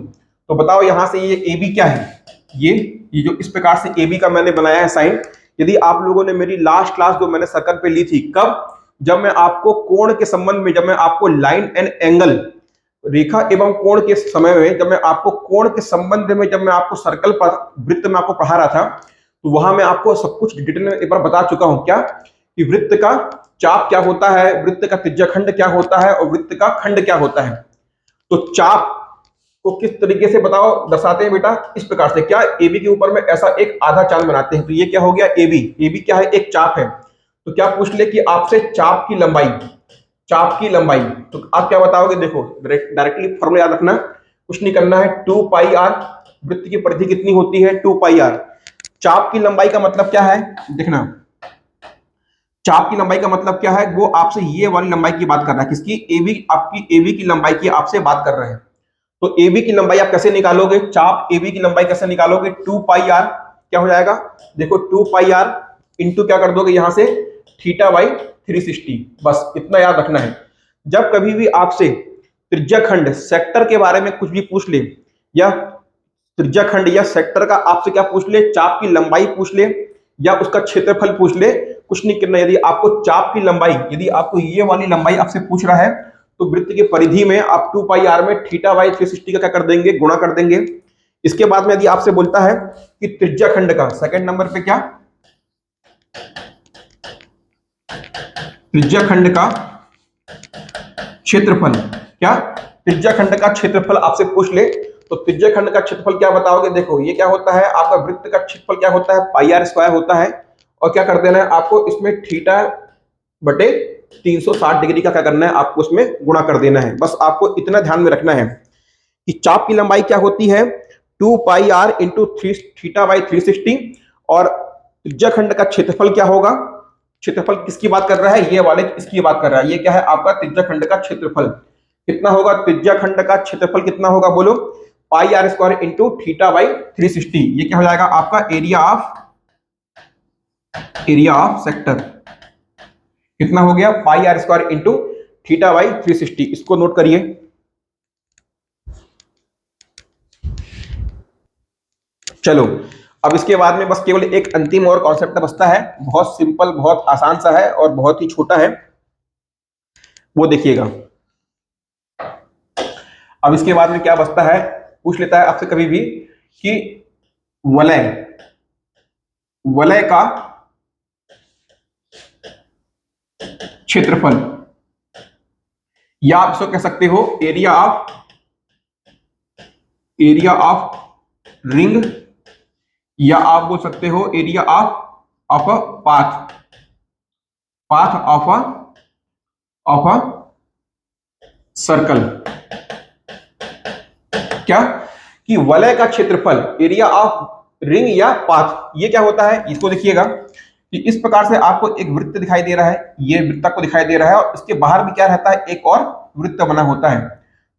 तो बताओ यहां से ये AB क्या है, ये जो इस प्रकार से AB का मैंने बनाया है साइन। यदि आप लोगों ने मेरी लास्ट क्लास जो मैंने सर्कल पे ली थी, कब, जब मैं आपको कोण के संबंध में, जब मैं आपको लाइन एंड एंगल, रेखा एवं कोण के समय में, जब मैं आपको कोण के संबंध में, जब मैं आपको सर्कल पर वृत्त में आपको पढ़ा रहा था, तो वहां मैं आपको सब कुछ डिटेल में एक बार बता चुका हूं, क्या, कि वृत्त का चाप क्या होता है, वृत्त का त्रिज्याखंड क्या होता है और वृत्त का खंड क्या होता है। तो चाप को किस तरीके से बताओ दर्शाते हैं बेटा, इस प्रकार से, क्या, AB के ऊपर में ऐसा एक आधा चांद बनाते हैं। तो ये क्या हो गया AB क्या है, एक चाप है। तो क्या पूछ ले कि आपसे चाप की लंबाई, तो आप क्या बताओगे, देखो डायरेक्टली फॉर्मूला याद रखना, कुछ नहीं करना है, 2 पाई आर, वृत्त की परिधि कितनी होती है, 2 पाई आर। चाप की लंबाई का मतलब क्या है, देखना, चाप की लंबाई का मतलब क्या है, वो आपसे ये वाली लंबाई की बात कर रहा है, किसकी, AB, आपकी AB की लंबाई की आपसे बात कर रहे हैं। तो AB की लंबाई आप कैसे निकालोगे, चाप AB की लंबाई कैसे निकालोगे, 2 पाई आर, क्या हो जाएगा, देखो 2 पाई आर इंटू क्या कर दोगे यहां से, थीटा बाई 360, बस इतना याद रखना है। जब कभी भी आपसे त्रिज्याखंड सेक्टर के बारे में कुछ भी पूछ ले, या त्रिज्याखंड या सेक्टर का आपसे क्या पूछ ले, चाप की लंबाई पूछ ले या उसका क्षेत्रफल पूछ ले, कुछ नहीं करना। यदि आपको चाप की लंबाई, यदि आपको ये वाली लंबाई आपसे पूछ रहा है, तो वृत्त की परिधि में आप 2 पाई आर में थीटा बाई 360 का क्या कर देंगे, गुणा कर देंगे। इसके बाद में यदि आपसे बोलता है कि त्रिज्याखंड का, सेकंड नंबर पे क्या, त्रिज्याखंड का क्षेत्रफल, क्या, त्रिज्याखंड का क्षेत्रफल आपसे पूछ ले, तो त्रिज्याखंड का क्षेत्रफल क्या बताओगे, देखो ये क्या होता है आपका वृत्त का क्षेत्रफल, क्या होता है, पाई आर स्क्वायर होता है। और क्या कर देना है आपको, इसमें थीटा बटे 360 डिग्री का क्या करना है, आपको उसमें गुणा कर देना है। बस आपको इतना ध्यान में रखना है कि चाप की लंबाई क्या होती है, 2 पाई आर इंटू थीटा बाई 360, और त्रिज्याखंड का क्षेत्रफल क्या होगा, क्षेत्रफल किसकी बात कर रहा है, ये वाले इसकी बात कर रहा है, ये क्या है आपका त्रिज्याखंड का क्षेत्रफल कितना होगा, त्रिज्याखंड का क्षेत्रफल कितना होगा बोलो, pi r square into theta by 360। ये क्या हो जाएगा आपका एरिया ऑफ सेक्टर, कितना हो गया, pi r square into theta by 360। इसको नोट करिए। चलो अब इसके बाद में बस केवल एक अंतिम और कॉन्सेप्ट बचता है, बहुत सिंपल, बहुत आसान सा है और बहुत ही छोटा है, वो देखिएगा। अब इसके बाद में क्या बचता है, पूछ लेता है आपसे कभी भी कि वलय का क्षेत्रफल, या आप इसको कह सकते हो एरिया ऑफ रिंग, या आप बोल सकते हो area of a path of a circle. क्या, कि वलय का क्षेत्रफल, एरिया ऑफ रिंग या पाथ, ये क्या होता है, इसको देखिएगा कि इस प्रकार से आपको एक वृत्त दिखाई दे रहा है, ये वृत्त आपको दिखाई दे रहा है, और इसके बाहर भी क्या रहता है, एक और वृत्त बना होता है।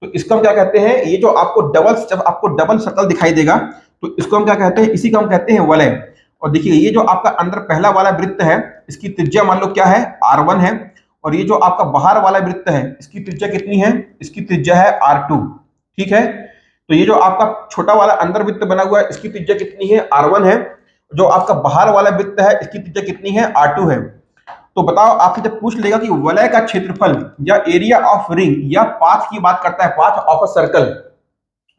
तो इसको हम क्या कहते हैं, ये जो आपको जब आपको डबल सर्कल दिखाई देगा, तो इसको हम क्या कहते हैं, इसी को हम कहते हैं वलय। और देखिए ये जो आपका अंदर पहला वाला वृत्त है, इसकी त्रिज्या मान लो क्या है, R1 है, और ये जो आपका बाहर वाला वृत्त है, इसकी त्रिज्या कितनी है, इसकी त्रिज्या है R2, ठीक है। तो ये जो आपका छोटा वाला अंदर वृत्त बना हुआ है इसकी त्रिज्या कितनी है, R1 है। जो आपका बाहर वाला वृत्त है इसकी त्रिज्या कितनी है, R2 है। तो बताओ, आपसे जब पूछ लेगा कि वलय का क्षेत्रफल या एरिया ऑफ रिंग या पाथ की बात करता है, पाथ ऑफ अ सर्कल,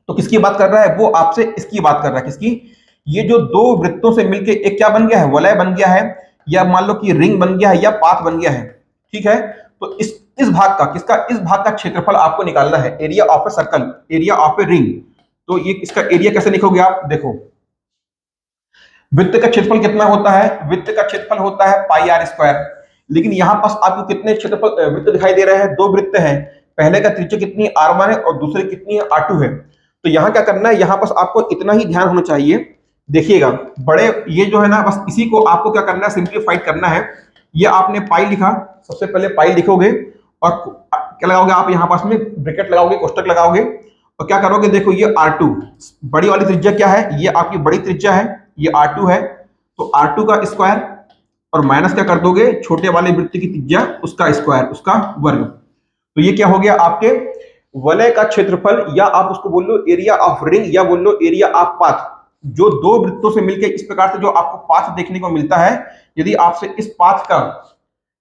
तो किसकी बात कर रहा है वो, आपसे इसकी बात कर रहा है। किसकी? ये जो दो वृत्तों से मिलके एक क्या बन गया है, वलय बन गया है, या मान लो कि रिंग बन गया है या पाथ बन गया है। ठीक है, तो इस भाग का, किसका, इस भाग का क्षेत्रफल आपको निकालना है, area of a circle, area of a ring. तो ये इसका एरिया कैसे लिखोगे आप, देखो वृत्त का क्षेत्रफल कितना होता है, वृत्त का क्षेत्रफल होता है पाई आर स्क्वायर। लेकिन यहां पास आपको कितने क्षेत्रफल वृत्त दिखाई दे रहे हैं, दो वृत्त हैं। पहले का त्रिज्या कितनी R1 है और दूसरे कितनी है, R2 है। तो यहां क्या करना है, यहां पास आपको इतना ही ध्यान होना चाहिए। देखिएगा बड़े, ये जो है ना, बस इसी को आपको क्या करना है, सिंप्लीफाइड करना है। ये आपने पाई लिखा, सबसे पहले पाई लिखोगे और क्या लगाओगे आप, यहाँ पास में ब्रैकेट लगाओगे, कोष्टक लगाओगे और क्या करोगे, देखो ये R2 बड़ी वाली त्रिज्या क्या है, ये आपकी बड़ी त्रिज्या है, ये R2 है। तो R2 का स्क्वायर और माइनस क्या कर दोगे, छोटे वाले वृत्त की त्रिज्या उसका स्क्वायर, उसका वर्ग। तो ये क्या हो गया आपके वलय का क्षेत्रफल, या आप उसको बोल लो एरिया ऑफ रिंग, या बोल लो एरिया ऑफ पाथ। जो दो वृत्तों से मिलकर इस प्रकार से जो आपको पाथ देखने को मिलता है, यदि आपसे इस पाथ का,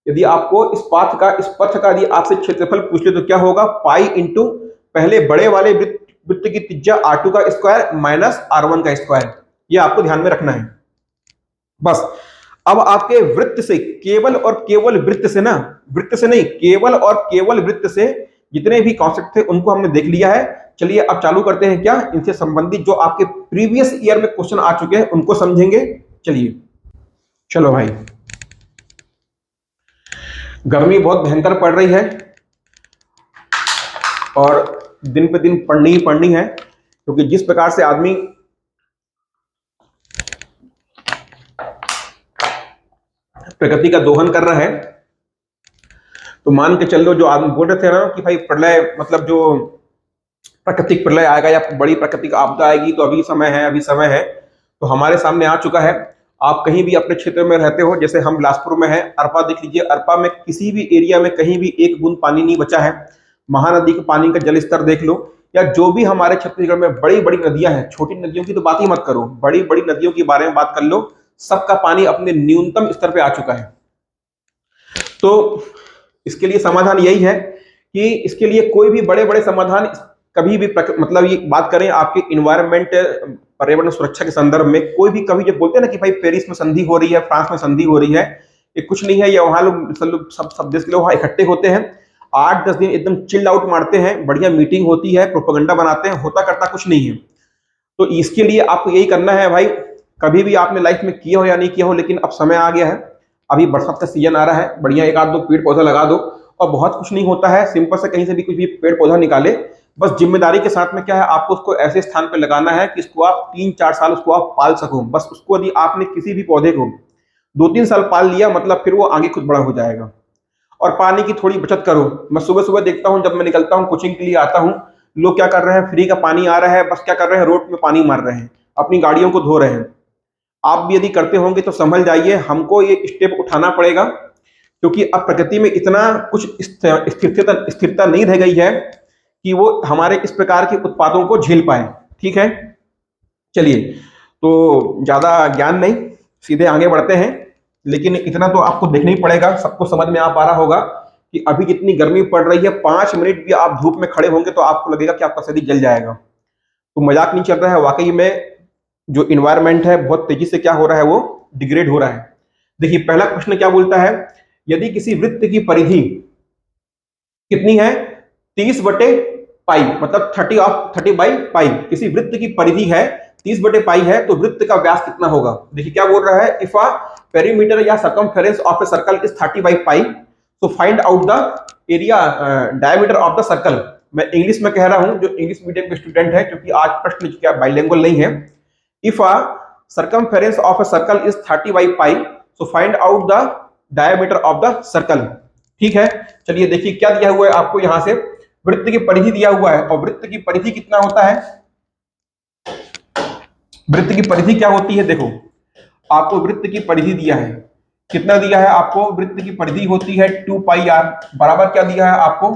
यदि आपको इस पाथ का, इस पथ का यदि आपसे क्षेत्रफल पूछ ले तो क्या होगा, पाई इंटू पहले बड़े वाले वृत्त की त्रिज्या R2 का स्क्वायर माइनस R1 का स्क्वायर। ये आपको ध्यान में रखना है बस। अब आपके वृत्त से, केवल और केवल वृत्त से ना, वृत्त से नहीं, केवल और केवल वृत्त से जितने भी कॉन्सेप्ट थे उनको हमने देख लिया है। चलिए अब चालू करते हैं क्या, इनसे संबंधित जो आपके प्रीवियस ईयर में क्वेश्चन आ चुके हैं उनको समझेंगे। चलिए चलो भाई, गर्मी बहुत भयंकर पड़ रही है और दिन पे दिन पढ़नी ही पढ़नी है, क्योंकि जिस प्रकार से आदमी प्रकृति का दोहन कर रहा है, तो मान के चल लो, जो आदमी बोल रहे थे ना कि भाई प्रलय, मतलब जो प्राकृतिक प्रलय आएगा या बड़ी प्राकृतिक आपदा आएगी, तो अभी समय है, अभी समय है। तो हमारे सामने आ चुका है। आप कहीं भी अपने क्षेत्र में रहते हो, जैसे हम बिलासपुर में हैं, अरपा देख लीजिए, अरपा में किसी भी एरिया में कहीं भी एक बूंद पानी नहीं बचा है। महानदी के पानी का जल स्तर देख लो, या जो भी हमारे छत्तीसगढ़ में बड़ी बड़ी नदियां हैं, छोटी नदियों की तो बात ही मत करो, बड़ी बड़ी नदियों के बारे में बात कर लो, सबका पानी अपने न्यूनतम स्तर पे आ चुका है। तो इसके लिए समाधान यही है कि इसके लिए कोई भी बड़े बड़े समाधान कभी भी मतलब ये बात करें आपके इन्वायरमेंट, पर्यावरण सुरक्षा के संदर्भ में, कोई भी कभी जब बोलते हैं ना कि भाई पेरिस में संधि हो रही है, फ्रांस में संधि हो रही है, ये कुछ नहीं है। या वहां लोग सब देश के लोग वहां इकट्ठे होते हैं, 8-10 दिन एकदम चिल्ड आउट मारते हैं, बढ़िया मीटिंग होती है, प्रोपेगेंडा बनाते हैं, होता करता कुछ नहीं है। तो इसके लिए आपको यही करना है भाई, कभी भी आपने लाइफ में किया हो या नहीं किया हो, लेकिन अब समय आ गया है, अभी बरसात का सीजन आ रहा है, बढ़िया एक आध दो पेड़ पौधा लगा दो। और बहुत कुछ नहीं होता है, सिंपल से कहीं से भी कुछ भी पेड़ पौधा निकाले, बस जिम्मेदारी के साथ में क्या है, आपको उसको ऐसे स्थान पर लगाना है कि इसको आप 3-4 साल उसको आप पाल सको। बस उसको यदि आपने किसी भी पौधे को 2-3 साल पाल लिया, मतलब फिर वो आगे खुद बड़ा हो जाएगा। और पानी की थोड़ी बचत करो। मैं सुबह सुबह देखता हूँ, जब मैं निकलता हूँ कोचिंग के लिए आता हूँ, लोग क्या कर रहे हैं, फ्री का पानी आ रहा है, बस क्या कर रहे हैं, रोड में पानी मार रहे हैं, अपनी गाड़ियों को धो रहे हैं। आप भी यदि करते होंगे तो संभल जाइए, हमको ये स्टेप उठाना पड़ेगा, क्योंकि अब प्रकृति में इतना कुछ स्थिरता नहीं रह गई है कि वो हमारे इस प्रकार के उत्पादों को झेल पाए। ठीक है, चलिए, तो ज्यादा ज्ञान नहीं, सीधे आगे बढ़ते हैं। लेकिन इतना तो आपको देखना ही पड़ेगा, सबको समझ में आ पा रहा होगा कि अभी जितनी गर्मी पड़ रही है, 5 मिनट भी आप धूप में खड़े होंगे तो आपको लगेगा कि आपका शरीर जल जाएगा। तो मजाक नहीं चल रहा है, वाकई में जो इन्वायरमेंट है बहुत तेजी से क्या हो रहा है, वो डिग्रेड हो रहा है। देखिए पहला प्रश्न क्या बोलता है, यदि किसी वृत्त की परिधि कितनी है, 30/पाई, मतलब 30/पाई, किसी वृत्त की परिधि है 30/पाई है, तो वृत्त का व्यास कितना होगा। देखिए क्या बोल रहा है, इफ अ पेरीमीटर या circumference of a circle is 30/पाई, तो find out the area diameter of the circle. मैं इंग्लिश में कह रहा हूं, जो इंग्लिश मीडियम के स्टूडेंट है, क्योंकि आज प्रश्न क्या बाइलिंगुअल नहीं है। If a circumference of a circle is 30/पाई, so find out the diameter of the circle. ठीक है, चलिए देखिए क्या दिया हुआ है आपको, यहां से वृत्त की परिधि दिया हुआ है, और वृत्त की परिधि कितना होता है, वृत्त की परिधि क्या होती है, देखो आपको वृत्त की परिधि दिया है, कितना दिया है आपको, वृत्त की परिधि होती है 2πr, बराबर क्या दिया है आपको,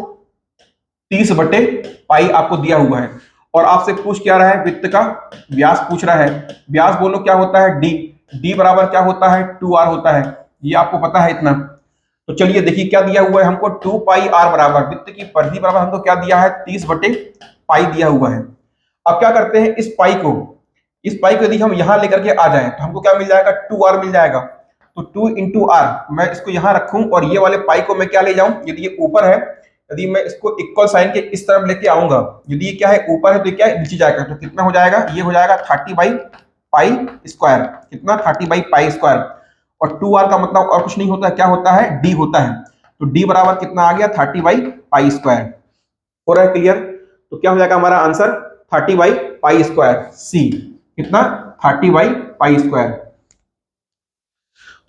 30/पाई आपको दिया हुआ है। और आपसे पूछ क्या रहा है, वृत्त का व्यास पूछ रहा है। व्यास बोलो क्या होता है, डी। डी बराबर क्या होता है, 2r होता है, ये आपको पता है इतना। तो चलिए देखिए क्या दिया हुआ है हमको, 2 पाई r बराबर, वृत्त की परिधि बराबर हमको क्या दिया है, 30 बटे पाई दिया हुआ है। अब क्या करते हैं, इस पाई को यदि हम यहां लेकर के आ जाएं तो हमको क्या मिल जाएगा, 2r मिल जाएगा। तो 2 इंटू आर, मैं इसको यहां रखूं और ये वाले पाई को मैं क्या ले जाऊं, यदि ये ऊपर है, यदि मैं इसको इक्वल साइन के इस तरफ लेके आऊंगा, यदि ये क्या है ऊपर है तो क्या है नीचे जाएगा, तो कितना हो जाएगा, ये हो जाएगा 30 बाई पाई स्क्वायर। कितना, 30 बाई पाई स्क्वायर। और 2r का मतलब और कुछ नहीं होता है, क्या होता है, d होता है। तो d बराबर कितना आ गया, 30 बाई पाई स्क्वायर। हो रहा है क्लियर? तो क्या हो जाएगा हमारा आंसर, 30 बाई पाई स्क्वायर, सी। कितना, 30 बाई पाई स्क्वायर।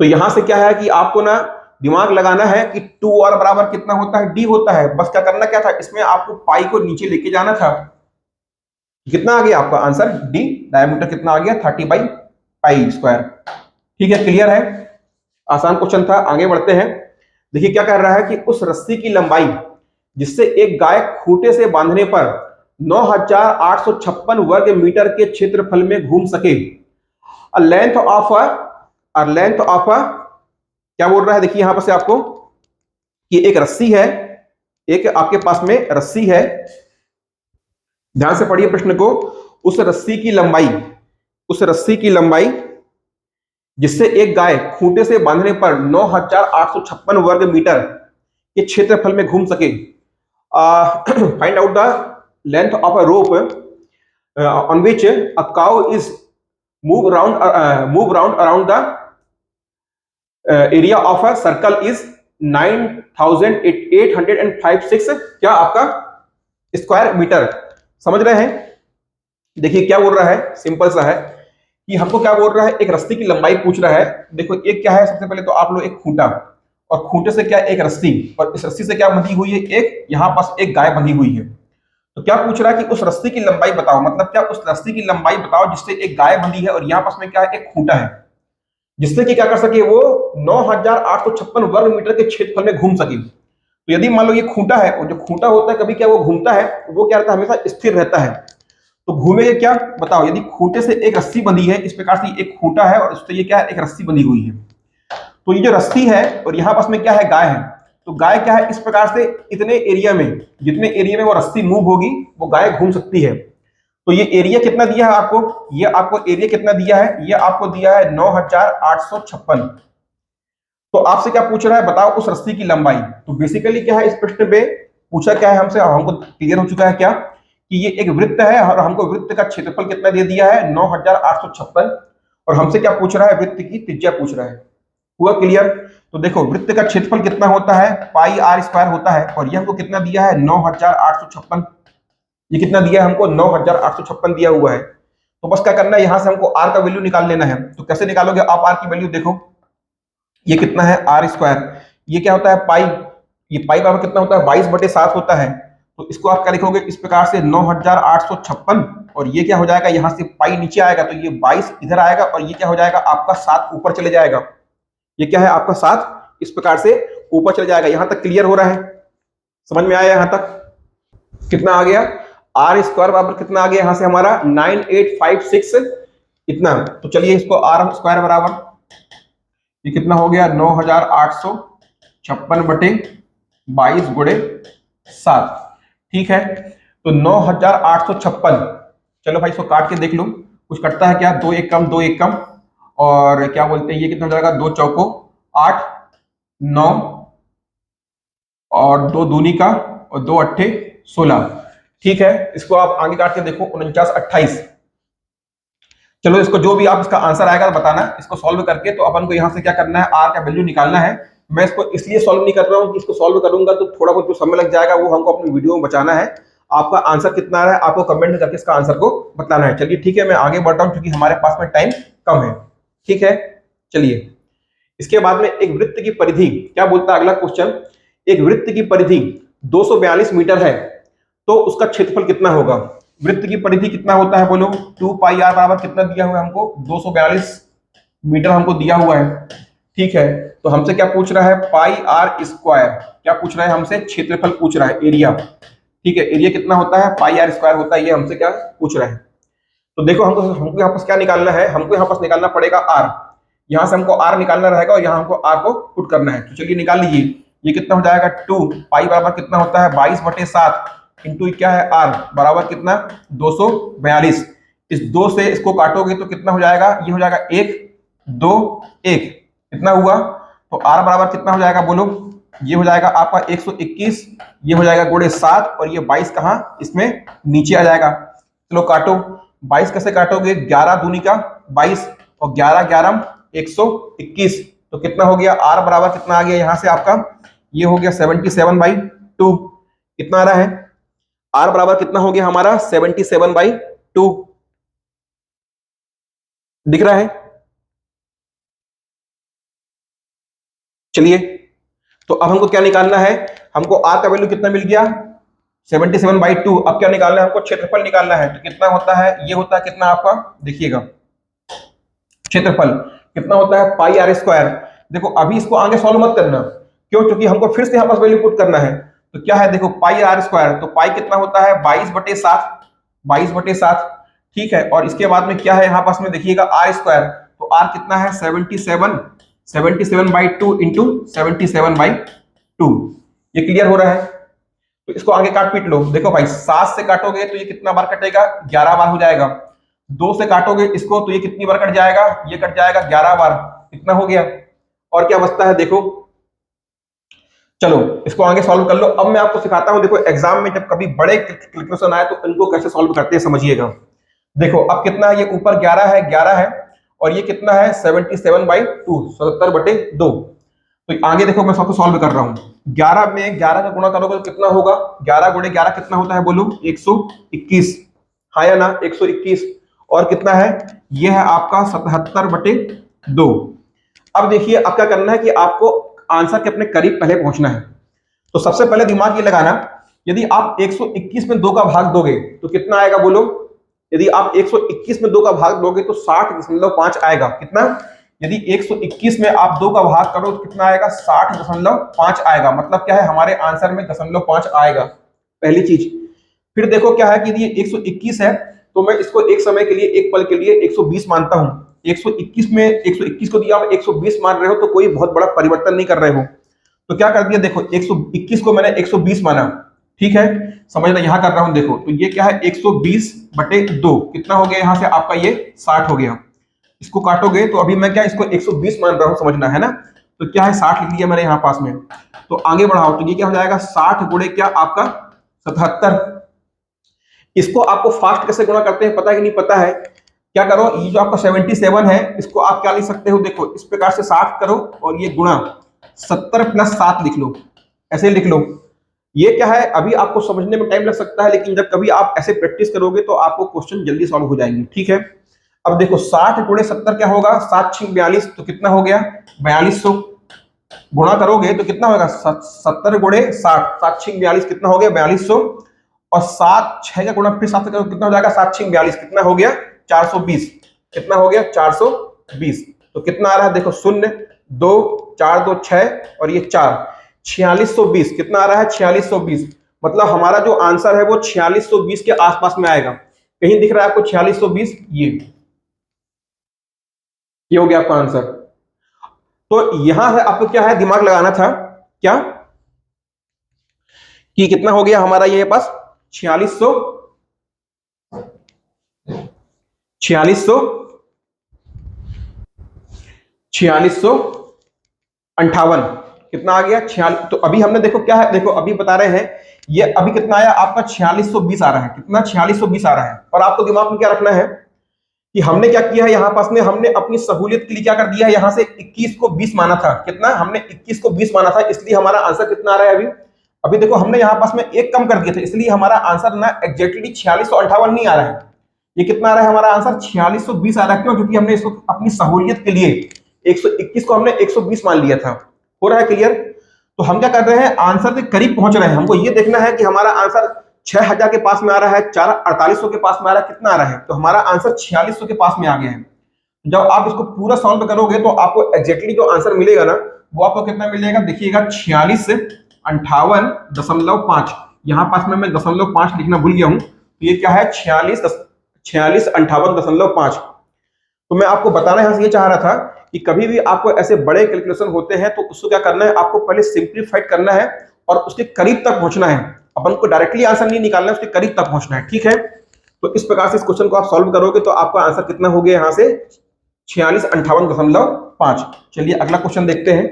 तो यहां से क्या है कि आपको ना दिमाग लगाना है कि 2r बराबर कितना होता है, d होता है। बस क्या करना क्या था, इसमें आपको पाई को नीचे लेके जाना था। कितना आ गया आपका आंसर, d, डायमीटर कितना आ गया, 30 बाई पाई स्क्वायर। ठीक है, क्लियर है, आसान क्वेश्चन था। आगे बढ़ते हैं। देखिए क्या कर रहा है कि उस रस्सी की लंबाई जिससे एक गाय खूंटे से बांधने पर 9856 वर्ग मीटर के क्षेत्रफल में घूम सके, लेंथ ऑफ क्या बोल रहा है, देखिए यहां पर से आपको कि एक रस्सी है, एक आपके पास में रस्सी है, ध्यान से पढ़िए प्रश्न को। उस रस्सी की लंबाई जिससे एक गाय खूंटे से बांधने पर 9856 वर्ग मीटर के क्षेत्रफल में घूम सके, find out the length of a rope on which a cow is move round around the area of a circle is 9856 क्या आपका स्क्वायर मीटर। समझ रहे हैं? देखिए क्या बोल रहा है, सिंपल सा है कि हमको क्या बोल रहा है, एक रस्सी की लंबाई पूछ रहा है। देखो एक क्या है, सबसे पहले तो आप लोग एक खूंटा, और खूंटे से क्या एक रस्सी, और इस रस्सी से क्या बंधी हुई है, एक यहां पास एक गाय बंधी हुई है। तो क्या पूछ रहा है कि उस रस्सी की लंबाई बताओ, मतलब क्या उस रस्सी की लंबाई बताओ जिससे एक गाय बंधी है और यहाँ पास में क्या है, एक खूंटा है, जिससे कि क्या कर सके वो 9856 वर्ग मीटर के क्षेत्रफल में घूम सके। तो यदि मान लो ये खूंटा है, और जो खूंटा होता है कभी क्या वो घूमता है, वो क्या रहता है, हमेशा स्थिर रहता है। तो घूमेगा क्या बताओ, यदि खूंटे से एक रस्सी बंधी है, इस प्रकार से एक खूंटा है और उससे ये क्या है, एक रस्सी बंधी हुई है। तो ये जो रस्सी है और यहाँ पास में क्या है, गाय है। तो गाय क्या है, इस प्रकार से इतने एरिया में, जितने एरिया में वो रस्सी मूव होगी वो गाय घूम सकती है। तो ये एरिया कितना दिया है आपको, ये आपको एरिया कितना दिया है, ये आपको दिया है 9856। तो आपसे क्या पूछ रहा है, बताओ उस रस्सी की लंबाई। तो बेसिकली क्या है, इस प्रश्न पे पूछा क्या है हमसे, हमको क्लियर हो चुका है क्या कि ये एक वृत्त है और हमको वृत्त का क्षेत्रफल कितना दे दिया है, 9856। और हमसे क्या पूछ रहा है, वृत्त की त्रिज्या पूछ रहा है। हुआ क्लियर? तो देखो वृत्त का क्षेत्रफल कितना होता है, पाई आर स्क्वायर होता है, और ये हमको कितना दिया है, 9856। ये कितना दिया है हमको, 9856 दिया हुआ है। तो बस क्या करना है, यहां से हमको आर का वैल्यू निकाल लेना है। तो कैसे निकालोगे आप आर की वैल्यू, देखो ये कितना है, आर स्क्वायर, ये क्या होता है, पाई, ये पाई बराबर कितना होता है, 22/7 होता है। तो इसको आप क्या लिखोगे इस प्रकार से, 9856, और ये क्या हो जाएगा, यहां से पाई नीचे आएगा तो ये 22 इधर आएगा, और ये क्या हो जाएगा आपका 7 ऊपर चले जाएगा। ये क्या है आपका 7 इस प्रकार से ऊपर चले जाएगा। यहां तक क्लियर हो रहा है, समझ में आया? यहां तक कितना आ गया, आर स्क्वायर बराबर कितना आ गया यहां से हमारा 9856 इतना। तो चलिए इसको आर स्क्वायर बराबर ये कितना हो गया, 9856 बटे 22 गुणे 7। ठीक है, तो 9856, चलो भाई इसको काट के देख लो, कुछ कटता है क्या, 2 1 कम, 2 1 कम, और क्या बोलते हैं ये कितना हो जाएगा, 2 चौको 8, 9, और 2 दूनी का, और 2 अट्ठे 16। ठीक है, इसको आप आगे काट के देखो, 49 28। चलो इसको जो भी आप इसका आंसर आएगा बताना, इसको सॉल्व करके। तो अपन को यहाँ से क्या करना है, आर का वैल्यू निकालना है। मैं इसको इसलिए सॉल्व नहीं कर रहा हूँ कि इसको सॉल्व करूंगा तो थोड़ा बहुत जो समय लग जाएगा वो हमको अपनी वीडियो में बचाना है। आपका आंसर कितना आ रहा है आपको कमेंट में करके इसका आंसर को बताना है। चलिए ठीक है, मैं आगे बढ़ रहा हूँ क्योंकि हमारे पास में टाइम कम है। ठीक है, चलिए इसके बाद में एक वृत्त की परिधि, क्या बोलता है अगला क्वेश्चन, एक वृत्त की परिधि 242 मीटर है तो उसका क्षेत्रफल कितना होगा। वृत्त की परिधि कितना होता है बोलो, 2 पाई आर बराबर कितना दिया हुआ है हमको, 242 मीटर हमको दिया हुआ है। ठीक है, तो हमसे क्या पूछ रहा है, पाई आर स्क्वायर, क्या पूछ रहा है हमसे, क्षेत्रफल पूछ रहा है, एरिया। ठीक है, एरिया कितना होता है, पाई आर स्क्वायर होता है। ये हमसे क्या पूछ रहे हैं। तो देखो हमको यहाँ पास क्या निकालना है, हमको यहाँ पास निकालना पड़ेगा आर। यहाँ से हमको आर निकालना रहेगा और यहाँ हमको आर को पुट करना है। तो चलिए निकाल लीजिए। ये कितना हो जाएगा 2 पाई बराबर कितना होता है 22/7 इंटू क्या है आर बराबर कितना 242। इस 2 से इसको काटोगे तो कितना हो जाएगा, ये हो जाएगा 1 2 1 कितना हुआ। तो आर बराबर कितना हो जाएगा बोलो, ये हो जाएगा आपका 121, ये हो जाएगा गुणे 7 और ये 22 कहाँ इसमें नीचे आ जाएगा। चलो काटो, 22 कैसे काटोगे, 11 दूनी का 22 और 11 11 121। तो कितना हो गया, आर बराबर कितना आ गया यहां से आपका, ये हो गया 77/2। कितना आ रहा है, आर बराबर कितना हो गया हमारा 77/2 दिख रहा है। चलिए तो अब हमको क्या निकालना है, हमको आर का वैल्यू कितना मिल गया 77/2। अब क्या निकालना है, हमको क्षेत्रफल निकालना है। तो कितना होता है, ये होता है कितना आपका, देखिएगा क्षेत्रफल कितना होता है पाई आर स्क्वायर। देखो अभी इसको आगे सॉल्व मत करना, क्यों, क्योंकि हमको फिर से यहाँ पास वैल्यू पुट करना है। तो क्या है देखो पाई आर स्क्वायर, तो पाई कितना होता है 22/7 ठीक है। और इसके बाद में क्या है यहाँ पास में देखिएगा आर स्क्वायर, तो आर कितना है 77/2 इंटू 77/2। ये क्लियर हो रहा है। तो इसको आगे काट पीट लो। देखो भाई 7 से काटोगे तो ये कितना बार कटेगा, 11 बार हो जाएगा। 2 से काटोगे इसको तो ये कितनी बार कट जाएगा, ये कट जाएगा 11 बार। कितना हो गया, और क्या बचता है देखो। चलो इसको आगे सॉल्व कर लो। अब मैं आपको सिखाता हूं, देखो एग्जाम में जब कभी बड़े कैलकुलेशन आए तो इनको कैसे सॉल्व करते हैं समझिएगा। देखो अब कितना है, ये ऊपर 11 है और ये कितना है 77/2 77/2। तो आगे देखो मैं सबको सॉल्व कर रहा हूं। 11 में 11 का गुणा करोगे तो कितना होगा, 11 गुणे 11 कितना होता है बोलो 121, हाँ या ना 121। और कितना है, ये है आपका 77/2। अब देखिए अब क्या करना है कि आपको आंसर के अपने करीब पहले पहुंचना है। तो सबसे पहले दिमाग ये लगाना, यदि आप 121 में 2 का भाग दोगे तो कितना आएगा बोलो। यदि आप 121 में 2 का भाग दोगे तो 60.5 आएगा। कितना, यदि 121 में आप 2 का भाग करो तो कितना आएगा 60.5 आएगा। मतलब क्या है, हमारे आंसर में 0.5 आएगा, पहली चीज। फिर देखो क्या है कि यदि 121 है तो मैं इसको एक समय के लिए, एक पल के लिए 120 मानता हूं। 121 में 121 को दिया आप 120 मान रहे हो तो कोई बहुत बड़ा परिवर्तन नहीं कर रहे हो। तो क्या कर दिया देखो, 121 को मैंने 120 माना, ठीक है, समझना यहां कर रहा हूं। देखो तो ये क्या है 120/2 कितना हो गया, यहां से आपका ये 60 हो गया। इसको काटोगे तो अभी मैं क्या इसको 120 मान रहा हूं, समझना है ना। तो क्या है 60 लिख लिया मैंने यहां पास में। तो आगे बढ़ाओ तो ये क्या हो जाएगा 60 गुणे क्या आपका 77। इसको आपको फास्ट कैसे गुणा करते हैं पता है कि नहीं पता है, क्या करो, ये जो आपका 77 है इसको आप क्या लिख सकते हो, देखो इस प्रकार से 60 करो और ये गुणा 70 + 7 लिख लो, ऐसे लिख लो। ये क्या है, अभी आपको समझने में टाइम लग सकता है, लेकिन जब कभी आप ऐसे प्रैक्टिस करोगे तो आपको क्वेश्चन जल्दी सॉल्व हो जाएंगे, ठीक है। अब देखो 60 गुणे 70 क्या होगा, 7 6 42, तो कितना हो गया 4200। गुणा करोगे तो कितना होगा 70 गुणे 60, 7 6 42 कितना हो गया 4200। और 7 6 का गुणा फिर 7 से करो कितना हो जाएगा 7 6 42 कितना हो गया 420। कितना हो गया 420। तो कितना आ रहा है देखो 0 2 4 2 6 और ये 4 4620 कितना आ रहा है 4620। मतलब हमारा जो आंसर है वो 4620 के आसपास में आएगा। कहीं दिख रहा है आपको 4620, ये हो गया आपका आंसर। तो यहां से आपको क्या है दिमाग लगाना था, क्या कि कितना हो गया हमारा ये पास 4658 कितना आ गया 46। तो अभी हमने देखो क्या है, देखो अभी बता रहे हैं ये अभी कितना आया आपका 4620 आ रहा है। कितना 4620 आ रहा है। और आपको दिमाग में क्या रखना है कि हमने क्या किया है यहां पास में, हमने अपनी सहूलियत के लिए क्या कर दिया है, यहां से 21 को 20 माना था। कितना, हमने 21 को 20 माना था, इसलिए हमारा आंसर कितना आ रहा है अभी। अभी देखो हमने यहां पास में एक कम कर दिया था, इसलिए हमारा आंसर ना एग्जैक्टली 4658 नहीं आ रहा है। ये कितना आ रहा है हमारा आंसर 4620 आ रहा है। क्यों, क्योंकि हमने इसको अपनी सहूलियत के लिए 121 को हमने 120 मान लिया था। हो रहा है क्लियर। तो हम क्या कर रहे हैं, आंसर के करीब पहुंच रहे हैं। हमको ये देखना है कि हमारा आंसर 6000 के पास में आ रहा है, 4800 के पास में आ रहा है, कितना आ रहा है। तो हमारा आंसर 4600 के पास में आ गया है। जब आप इसको पूरा सॉल्व करोगे तो आपको एग्जैक्टली जो आंसर मिलेगा ना वो आपको कितना मिलेगा, देखिएगा 4658.5। यहाँ पास में मैं 0.5 लिखना भूल गया हूँ, तो ये क्या है 4658.5। तो मैं आपको बताना यहाँ से ये चाह रहा था कि कभी भी आपको ऐसे बड़े कैलकुलेशन होते हैं तो उसको क्या करना है, आपको पहले सिंप्लीफाइड करना है और उसके करीब तक पहुंचना है। अपन को डायरेक्टली आंसर नहीं निकालना है, उसके करीब तक पहुंचना है, ठीक है। तो इस प्रकार से इस क्वेश्चन को आप सॉल्व करोगे तो आपका आंसर कितना हो गया यहाँ से 4658.5। चलिए अगला क्वेश्चन देखते हैं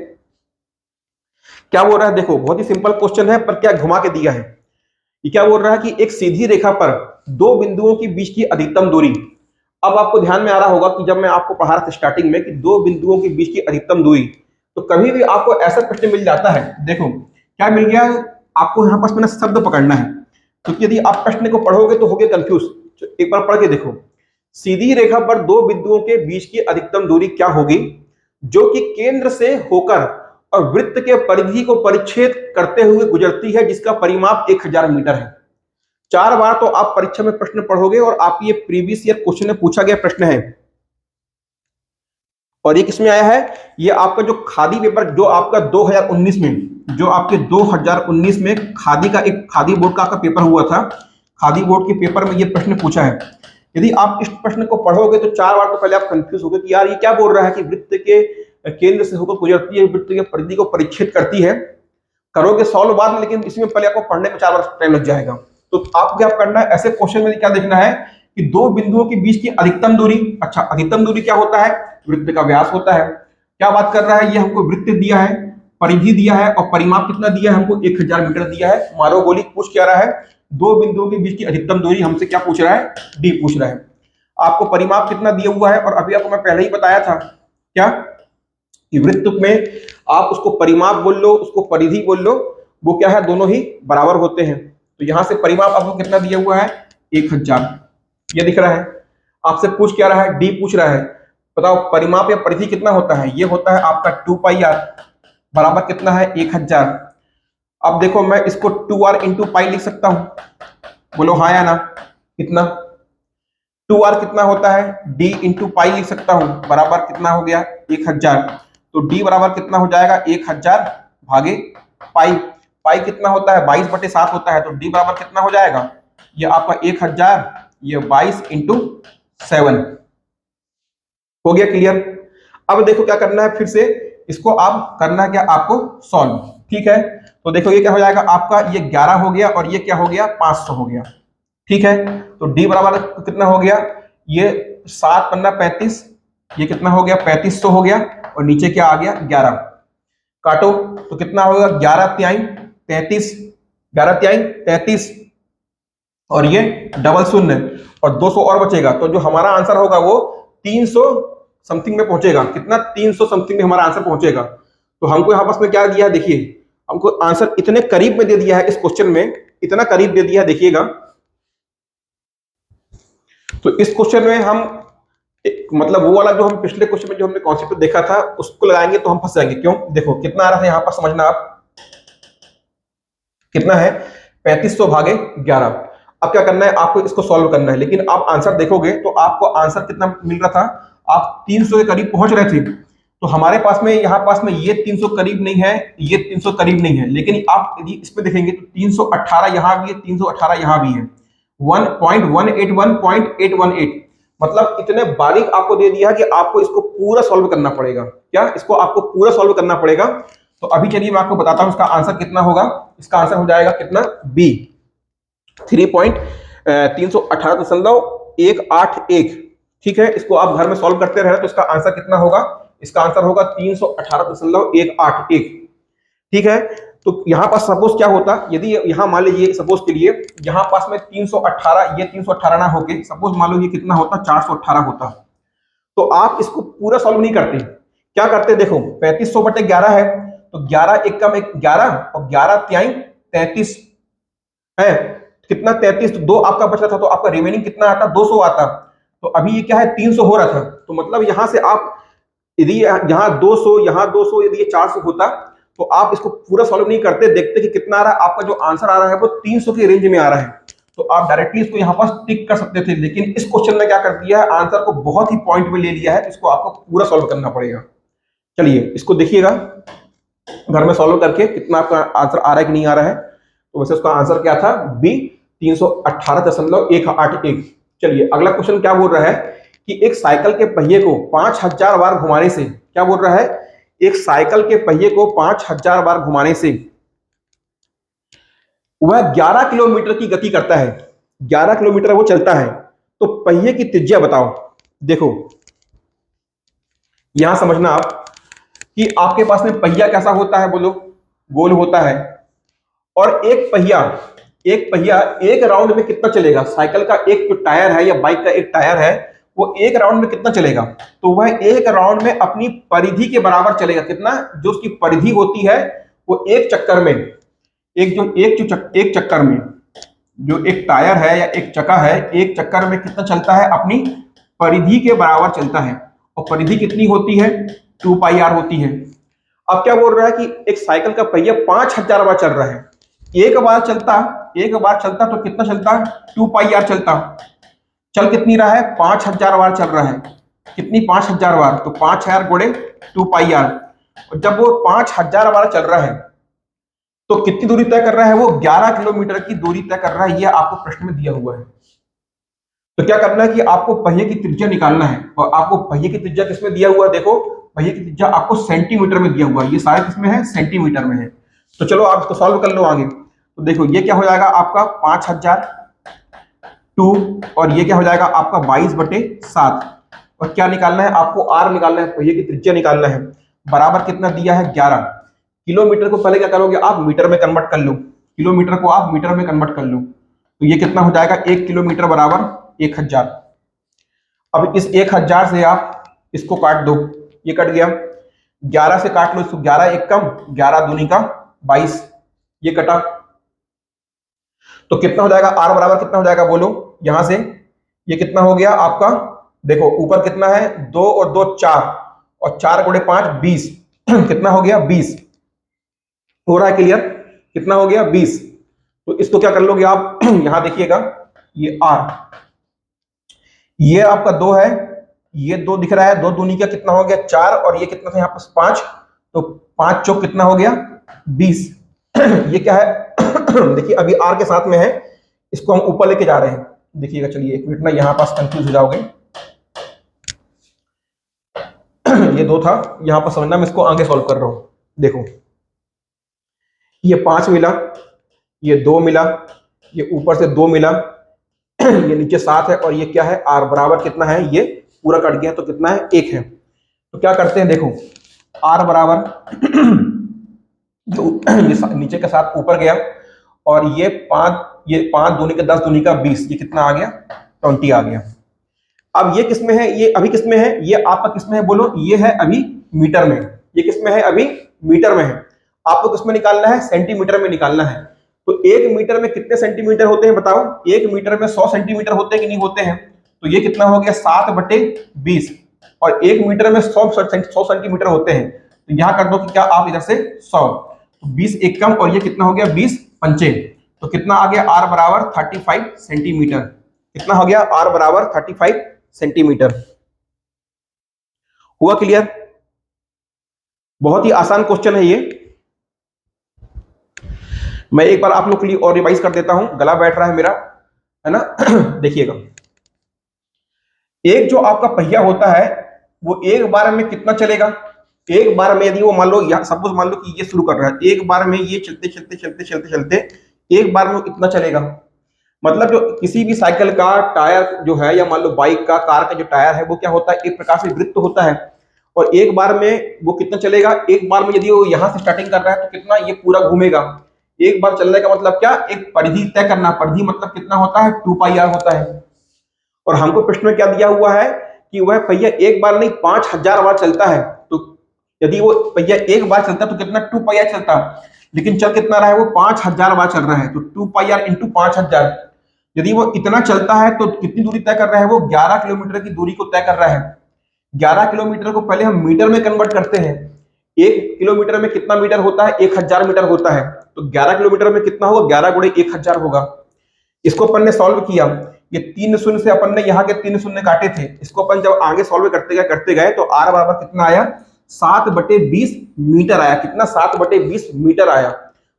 क्या बोल रहा है। देखो बहुत ही सिंपल क्वेश्चन है पर क्या घुमा के दिया है। ये क्या बोल रहा है कि एक सीधी रेखा पर दो बिंदुओं के बीच की अधिकतम दूरी। अब आपको ध्यान में आ रहा होगा कि जब मैं आपको पढ़ा रहा था स्टार्टिंग में कि दो बिंदुओं के बीच की अधिकतम दूरी, तो कभी भी आपको ऐसा प्रश्न मिल जाता है। देखो क्या मिल गया, आपको यहाँ पास मैंने शब्द पकड़ना है, क्योंकि यदि आप प्रश्न को पढ़ोगे तो होगे कंफ्यूज। एक बार पढ़ के देखो, सीधी रेखा पर दो बिंदुओं के बीच की अधिकतम दूरी क्या होगी जो कि केंद्र से होकर और वृत्त के परिधि को परिच्छेद करते हुए गुजरती है, जिसका परिमाप 1000 मीटर है। 4 बार तो आप परीक्षा में प्रश्न पढ़ोगे और आप ये प्रीवियस ईयर क्वेश्चन में पूछा गया प्रश्न है। और ये किसमें आया है, ये आपका जो खादी पेपर जो आपका 2019 में, जो आपके 2019 में खादी का एक खादी बोर्ड का आपका पेपर हुआ था, खादी बोर्ड के पेपर में ये प्रश्न पूछा है। यदि आप इस प्रश्न को पढ़ोगे तो 4 बार तो पहले आप कंफ्यूज होगे कि यार ये क्या बोल रहा है कि वृत्त के केंद्र से होकर गुजरती है, वृत्त के परिधि को परिच्छेद करती है। करोगे सॉल्व बाद में, लेकिन इसमें पहले आपको पढ़ने में 4 बार टाइम लग जाएगा। तो आपको क्या करना है, ऐसे क्वेश्चन में क्या देखना है कि दो बिंदुओं के बीच की अधिकतम दूरी। अच्छा अधिकतम दूरी क्या होता है, वृत्त का व्यास होता है। क्या बात कर रहा है, ये हमको वृत्त दिया है, परिधि दिया है और परिमाप कितना दिया है हमको 1000 मीटर दिया है। मारो गोली पूछ क्या रहा है, दो बिंदुओं के बीच की अधिकतम दूरी हमसे क्या पूछ रहा है, डी पूछ रहा है। आपको परिमाप कितना दिया हुआ है, और अभी आपको मैं पहले ही बताया था क्या कि वृत्त में आप उसको परिमाप बोल लो, उसको परिधि बोल लो, वो क्या है दोनों ही बराबर होते हैं। तो यहां से परिमाप आपको कितना दिया हुआ है 1000, ये दिख रहा है। आपसे पूछ क्या रहा है, डी पूछ रहा है। बताओ परिमाप या परिधि कितना होता है, ये होता है आपका 2πr बराबर कितना है 1000। अब देखो मैं इसको 2r इंटू पाई लिख सकता हूं, बोलो हाँ या ना। कितना 2r कितना होता है, d इंटू पाई लिख सकता हूं, बराबर कितना हो गया 1000। तो d बराबर कितना हो जाएगा 1000 भागे पाई। पाई कितना होता है 22/7 होता है, तो d बराबर कितना हो जाएगा, ये आपका 1000, ये 22 इंटू 7 हो गया। क्लियर। अब देखो क्या करना है, फिर से इसको आप करना है क्या आपको सॉल्व, ठीक है। तो देखो ये क्या हो जाएगा आपका, ये 11 हो गया और ये क्या हो गया 500 हो गया, ठीक है। तो d बराबर कितना हो गया, ये 7 पन्ना 35, ये कितना हो गया 3500 हो गया, और नीचे क्या आ गया 11। काटो तो कितना होगा 11 तिहाई 33, 11 तिहाई 33 और ये डबल शून्य और 200 और बचेगा। तो जो हमारा आंसर होगा वो 300 समथिंग में पहुंचेगा। कितना 300 समथिंग में हमारा आंसर पहुंचेगा। तो हमको यहाँ पास में क्या दिया है, देखिए हमको आंसर इतने करीब में दे दिया है, इस क्वेश्चन में इतना करीब दे दिया है, देखिएगा। तो इस क्वेश्चन में हम मतलब वो वाला जो हम पिछले क्वेश्चन में जो हमने कॉन्सेप्ट देखा था उसको लगाएंगे तो हम फंस जाएंगे। क्यों, देखो कितना आ रहा था यहाँ पर समझना आप, कितना है 3500 भागे 11। अब क्या करना है आपको इसको सॉल्व करना है, लेकिन आप आंसर देखोगे तो आपको आंसर कितना मिल रहा था, आप 300 के करीब पहुंच रहे थे। तो हमारे पास में यहाँ पास में ये 300 करीब नहीं है, ये 300 करीब नहीं है, लेकिन आप यदि इसमें देखेंगे तो 318 यहाँ भी है, 318 यहाँ भी है, 1.181.818। मतलब इतने बारीक आपको दे दिया है कि आपको इसको पूरा सॉल्व करना पड़ेगा। क्या इसको आपको पूरा सॉल्व करना पड़ेगा। तो अभी चलिए मैं आपको बताता हूं इसका आंसर कितना होगा। इसका आंसर हो जाएगा कितना, बी 318.181, ठीक है। इसको आप घर में सॉल्व करते रहे तो इसका आंसर कितना होगा, इसका आंसर होगा 318.181, ठीक है। तो यहां पास सपोज क्या होता, यदि यहां मान लीजिए सपोज के लिए यहां पास में 318, ये 318 ना होके सपोज मान लो ये कितना होता 418 होता, तो आप इसको पूरा सॉल्व नहीं करते। क्या करते, देखो 3500/11 है, तो 11 एक कम 11 और 11 तिहाई 33 है, कितना 33, तो 2 आपका बच रहा था, तो आपका रिमेनिंग कितना आता 200 आता। तो अभी ये क्या है 300 हो रहा था, तो मतलब यहां से आप यदि यहाँ 200 यहाँ 200 यदि ये 400 होता तो आप इसको पूरा सॉल्व नहीं करते, देखते कि कितना आ रहा है, आपका जो आंसर आ रहा है वो 300 की रेंज में आ रहा है, तो आप डायरेक्टली इसको यहाँ पास टिक कर सकते थे। लेकिन इस क्वेश्चन में क्या कर दिया है, आंसर को बहुत ही पॉइंट में ले लिया है, इसको आपको पूरा सॉल्व करना पड़ेगा। चलिए इसको देखिएगा घर में सॉल्व करके कितना आपका आंसर आ रहा है कि नहीं आ रहा है। तो वैसे उसका आंसर क्या था? बी, 318.181। चलिए अगला क्वेश्चन क्या बोल रहा है कि एक साइकिल के पहिए को 5000 बार घुमाने से, क्या बोल रहा है, एक साइकिल के पहिए को 5000 बार घुमाने से वह 11 किलोमीटर की गति करता है, 11 किलोमीटर वो चलता है, तो पहिए की त्रिज्या बताओ। देखो यहां समझना आप कि आपके पास में पहिया कैसा होता है, बोलो, गोल होता है, और एक पहिया एक राउंड में कितना चलेगा? साइकिल का एक जो टायर है या बाइक का एक टायर है, वो एक राउंड में कितना चलेगा? तो वह एक राउंड में अपनी परिधि के बराबर चलेगा। कितना? जो उसकी परिधि होती है वो एक चक्कर में, एक चक्कर में जो एक टायर है या एक चक्का है, एक चक्कर में कितना चलता है? अपनी परिधि के बराबर चलता है। और परिधि कितनी होती है? 2 पाई आर होती है। अब क्या बोल रहा है कि एक साइकिल का पहिया 5000 बार चल रहा है, एक बार चलता तो कितना चलता? 2 पाई आर चलता। चल कितनी रहा है? 5000 बार चल रहा है। कितनी? 5000 बार, तो 5000 गुणे 2 पाई आर। और जब वो 5000 बार चल रहा है तो कितनी दूरी तय कर रहा है? वो 11 किलोमीटर की दूरी तय कर रहा है। यह आपको प्रश्न में दिया हुआ है। तो क्या करना है कि आपको पहिए की त्रिज्या निकालना है, और आपको पहिए की त्रिज्या किसमें दिया हुआ है? देखो पहिए की त्रिज्या आपको सेंटीमीटर में दिया हुआ है, ये सारे किसमें है? सेंटीमीटर में है। तो चलो आप इसको सॉल्व कर लो आगे। तो देखो ये क्या हो जाएगा आपका 5000 2, और ये क्या हो जाएगा आपका 22/7। और क्या निकालना है आपको? आर निकालना है, पहिए की त्रिज्या निकालना है। बराबर कितना दिया है? 11। किलोमीटर को पहले क्या करोगे आप? मीटर में कन्वर्ट कर लो। किलोमीटर को आप मीटर में कन्वर्ट कर लो, तो ये कितना हो जाएगा? 1 किलोमीटर बराबर 1000। अब इस 1000 से आप इसको काट दो, ये कट गया। 11 से काट लो इसको, 11 एक कम, 11 दूनी का 22, ये कटा। तो कितना हो जाएगा? आर बराबर कितना हो जाएगा बोलो? यहां से ये कितना हो गया आपका? देखो ऊपर कितना है? 2 और 2 4, और 4 गुणे 5 20। कितना हो गया? 20। हो रहा है क्लियर? कितना हो गया? 20। तो इसको क्या कर लोगे आप? यहां देखिएगा, ये आर, ये आपका 2 है, ये 2 दिख रहा है, 2 दूनी का कितना हो गया? 4, और ये कितना था यहाँ पर? 5। तो 5 चौक कितना हो गया? 20। ये क्या है? देखिए अभी आर के साथ में है, इसको हम ऊपर लेके जा रहे हैं। देखिएगा, चलिए एक मिनट ना, यहां पास कंफ्यूज हो जाओगे। ये 2 था, यहां पर समझना, मैं इसको आगे सॉल्व कर रहा हूं। देखो ये 5 मिला, ये 2 मिला, ये ऊपर से 2 मिला, ये नीचे 7 है, और ये क्या है? आर बराबर कितना है? ये पूरा कट गया, तो कितना है? 1 है। तो क्या करते हैं, देखो आर बराबर जो ये नीचे के साथ ऊपर गया, और ये 5 दूनी का 10 दूनी का 20, ये कितना आ गया? 20 आ गया। अब ये किसमें है? ये अभी किसमें है? ये आपका किसमें है बोलो? ये है अभी मीटर में। ये किसमें है? अभी मीटर में है। आपको किसमें निकालना है? सेंटीमीटर में निकालना है। तो 1 मीटर में कितने सेंटीमीटर होते हैं बताओ? 1 मीटर में 100 सेंटीमीटर होते हैं कि नहीं होते हैं? तो ये कितना हो गया? 7/20, और 1 मीटर में 100 सेंटीमीटर होते हैं। तो यहां कर दो कि क्या आप इधर से 100, तो 20 एक कम, और ये कितना हो गया? 20 पंचे, तो कितना आ गया? आर बराबर 35 सेंटीमीटर। कितना हो गया? आर बराबर 35 सेंटीमीटर। हुआ क्लियर? बहुत ही आसान क्वेश्चन है ये। मैं एक बार आप लोग के लिए और रिवाइज कर देता हूं, गला बैठ रहा है मेरा, है ना? देखिएगा, एक जो आपका पहिया होता है वो एक बार में कितना चलेगा? एक बार में यदि वो मान लो, सपोज मान लो कि ये शुरू कर रहा है, एक बार में ये चलते चलते चलते चलते चलते एक बार में कितना चलेगा? मतलब जो किसी भी साइकिल का टायर जो है, या मान लो बाइक का, कार का जो टायर है, वो क्या होता है? एक प्रकार से वृत्त होता है। और एक बार में वो कितना चलेगा? एक बार में यदि वो यहां से स्टार्टिंग कर रहा है तो कितना ये पूरा घूमेगा? एक बार चलने का मतलब क्या? एक परिधि तय करना। परिधि मतलब कितना होता है? 2 पाई आर होता है। और हमको प्रश्न में क्या दिया हुआ है कि वह पहिया एक बार नहीं 5000 बार चलता है। तो यदि वो पहिया एक बार चलता तो कितना? 2 पाई आर चलता। लेकिन चल कितना रहा है? वो 5000 बार चल रहा है, तो 2 पाई आर इंटू 5000। यदि वो इतना चलता है तो कितनी दूरी तय कर रहा है? वो 11 किलोमीटर की दूरी को तय कर रहा है। 11 किलोमीटर को पहले हम मीटर में कन्वर्ट करते हैं। 1 किलोमीटर में कितना मीटर होता है? 1000 मीटर होता है। तो 11 किलोमीटर में कितना होगा? 11 गुणे 1000 होगा। इसको अपन ने सॉल्व किया, ये 3 शून्य से अपन ने यहाँ के 3 शून्य काटे थे। इसको अपन जब आगे सॉल्व करते गए तो आर बराबर कितना आया? 7/20 मीटर आया। कितना? 7/20 मीटर आया।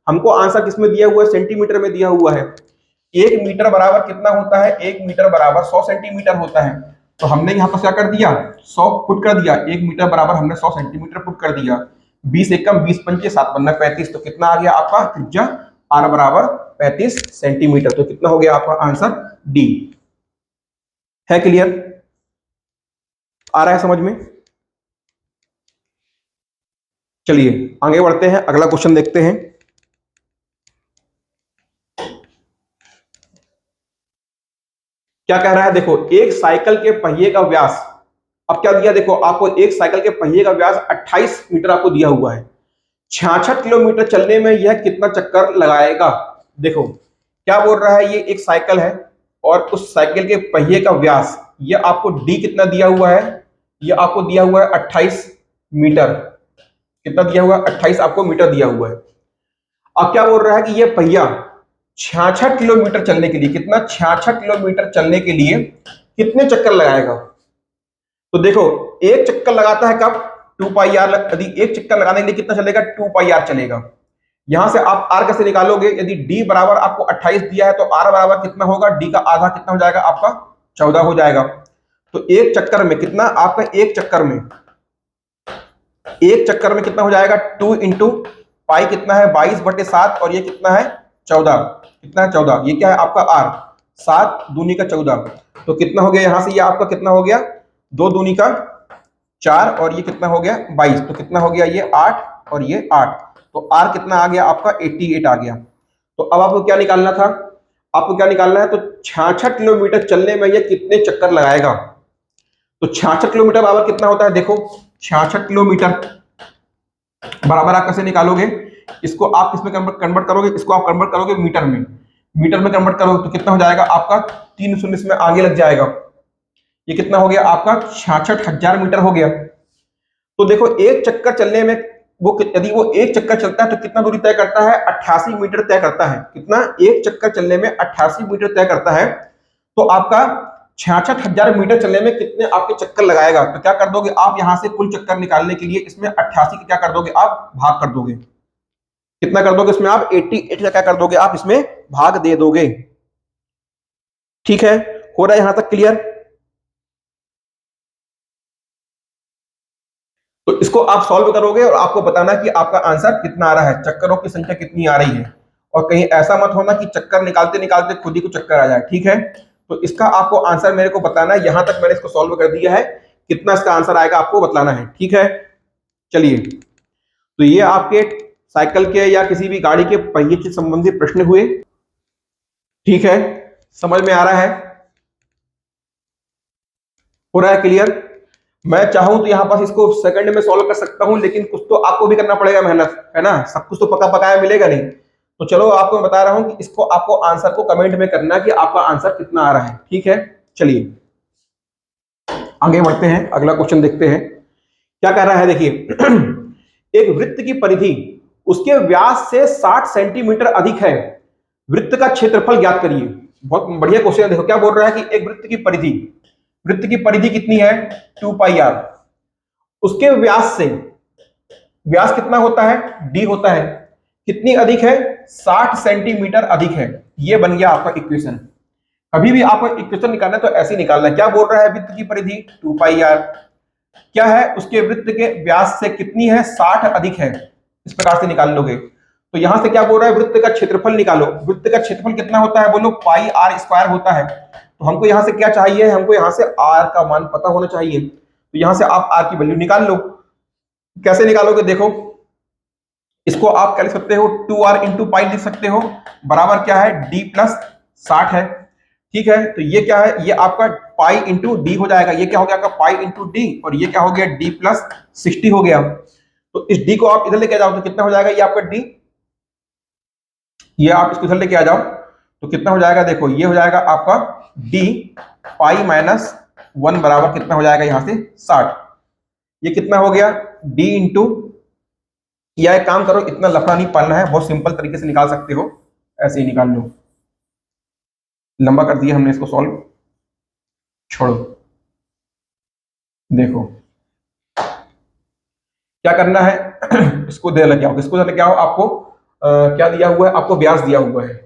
हमको आंसर किसमें दिया हुआ है, सेंटीमीटर में दिया हुआ है। 1 मीटर बराबर कितना होता है, 1 मीटर बराबर 100 सेंटीमीटर होता है। तो हमने यहाँ पर क्या कर दिया, 100 पुट कर दिया, 1 मीटर बराबर हमने 100 सेंटीमीटर पुट कर दिया। 20 एकम 20 पंचे 7 पन्ना 35, तो कितना आ गया आपका त्रिज्या आर बराबर 35 सेंटीमीटर। तो कितना हो गया आपका आंसर डी। है क्लियर, आ रहा है समझ में? चलिए आगे बढ़ते हैं, अगला क्वेश्चन देखते हैं। क्या कह रहा है, देखो एक साइकिल के पहिए का व्यास, अब क्या दिया, देखो आपको एक साइकिल के पहिए का व्यास 28 मीटर आपको दिया हुआ है। 66 किलोमीटर चलने में यह कितना चक्कर लगाएगा। देखो क्या बोल रहा है, ये एक साइकिल है और उस साइकिल के पहिए का व्यास, ये आपको डी कितना दिया हुआ है, ये आपको दिया हुआ है 28 मीटर। कितना दिया हुआ है, 28 आपको मीटर दिया हुआ है। अब क्या बोल रहा है कि ये पहिया 66 किलोमीटर चलने के लिए, कितना 66 किलोमीटर चलने के लिए कितने चक्कर लगाएगा। तो देखो एक चक्कर लगाता है कब, 2 पाई आर, यदि एक चक्कर लगाने के लिए कितना चलेगा, 2 पाई आर चलेगा। यहां से आप आर कैसे निकालोगे, यदि डी बराबर आपको 28 दिया है तो आर बराबर कितना होगा, डी का आधा कितना हो जाएगा आपका 14 हो जाएगा। तो एक चक्कर में कितना आपका, एक चक्कर में कितना हो जाएगा, 2 इंटू पाई कितना है 22/7 और ये कितना है 14, कितना है 14, ये क्या है आपका आर, 7 दूनी का 14। तो कितना हो गया यहां से, ये आपका कितना हो गया, 2 दूनी का 4 और ये कितना हो गया 22, तो कितना हो गया ये 8 और ये 8। तो आर कितना आ गया आपका 88 आ गया। तो अब आपको क्या निकालना था, आपको क्या निकालना है, तो 66 किलोमीटर चलने में ये कितने चक्कर लगाएगा। तो 66 किलोमीटर बराबर कितना होता है, देखो 66 किलोमीटर बराबर आप कैसे निकालोगे, इसको आप किसमें कन्वर्ट करोगे, इसको आप कन्वर्ट करोगे मीटर में, मीटर में कन्वर्ट करोगे तो कितना हो जाएगा आपका 3 शून्य इसमें आगे लग जाएगा, ये कितना हो गया आपका 66,000 मीटर हो गया। तो देखो एक चक्कर चलने में वो, यदि वो एक चक्कर चलता है तो कितना दूरी तय करता है, 88 मीटर तय करता है। कितना, एक चक्कर चलने में 88 मीटर तय करता है। तो आपका 66,000 मीटर चलने में कितने आपके चक्कर लगाएगा। तो क्या कर दोगे आप, यहां से कुल चक्कर निकालने के लिए इसमें 88 क्या कर दोगे आप, भाग कर दोगे। कितना कर दोगे इसमें आप, 88 का क्या कर दोगे आप, इसमें भाग दे दोगे। ठीक है, हो रहा है यहां तक क्लियर। तो इसको आप सॉल्व करोगे और आपको बताना कि आपका आंसर कितना आ रहा है, चक्करों की संख्या कितनी आ रही है। और कहीं ऐसा मत होना कि चक्कर निकालते निकालते खुद ही को चक्कर आ जाए। ठीक है, तो इसका आपको आंसर मेरे को बताना है। यहां तक मैंने इसको सॉल्व कर दिया है, कितना इसका आंसर आएगा आपको बताना है। ठीक है, चलिए तो ये आपके साइकिल के या किसी भी गाड़ी के पहिए से संबंधित प्रश्न हुए। ठीक है, समझ में आ रहा है, हो रहा है क्लियर। मैं चाहूं तो यहाँ पास इसको सेकंड में सॉल्व कर सकता हूं, लेकिन कुछ तो आपको भी करना पड़ेगा मेहनत, है ना, सब कुछ तो पका पकाया मिलेगा नहीं। तो चलो आपको मैं बता रहा हूं कि इसको आपको आंसर को कमेंट में करना कि आपका आंसर कितना आ रहा है। ठीक है, चलिए आगे बढ़ते हैं, अगला क्वेश्चन देखते हैं। क्या कह रहा है, देखिए एक वृत्त की परिधि उसके व्यास से 60 सेंटीमीटर अधिक है, वृत्त का क्षेत्रफल ज्ञात करिए। बहुत बढ़िया क्वेश्चन है। देखो क्या बोल रहा है कि एक वृत्त की परिधि, वृत्त की परिधि कितनी है 2 पाई आर, उसके व्यास से, व्यास कितना होता है डी होता है, कितनी अधिक है 60 सेंटीमीटर अधिक है। ये बन गया आपका इक्वेशन। अभी भी आपको इक्वेशन निकालना है तो ऐसे ही निकालना है। क्या बोल रहा है, वृत्त की परिधि 2 पाई आर, क्या है उसके वृत्त के व्यास से कितनी है 60 अधिक है, इस प्रकार से निकाल लोगे। तो यहां से क्या बोल रहा है, वृत्त का क्षेत्रफल निकालो। वृत्त का क्षेत्रफल कितना होता है बोलो, पाई आर स्क्वायर होता है। तो हमको यहां से क्या चाहिए, हमको यहां से आर का मान पता होना चाहिए। तो यहां से आप आर की वैल्यू निकाल लो। कैसे निकालोगे, देखो इसको आप क्या लिख सकते हो, 2r इंटू पाई लिख सकते हो, बराबर क्या है d प्लस 60 है। ठीक है, तो ये क्या है, ये आपका पाई इंटू डी हो जाएगा। ये क्या हो गया आपका पाई इंटू डी, और ये क्या हो गया d प्लस 60 हो गया। तो इस d को आप इधर लेके जाओ तो कितना हो जाएगा, ये आपका d, ये आप इसको इधर लेके आ जाओ तो कितना हो जाएगा, देखो ये हो जाएगा आपका d पाई माइनस 1 बराबर कितना हो जाएगा यहां से 60। ये कितना हो गया d इंटू, या एक काम करो, इतना लफड़ा नहीं पालना है, बहुत सिंपल तरीके से निकाल सकते हो, ऐसे ही निकाल लो। लंबा कर दिया हमने इसको सॉल्व, छोड़ो। देखो क्या करना है इसको दे लेके आओ, किसको लेके आओ आपको, क्या दिया हुआ है आपको, व्यास दिया हुआ है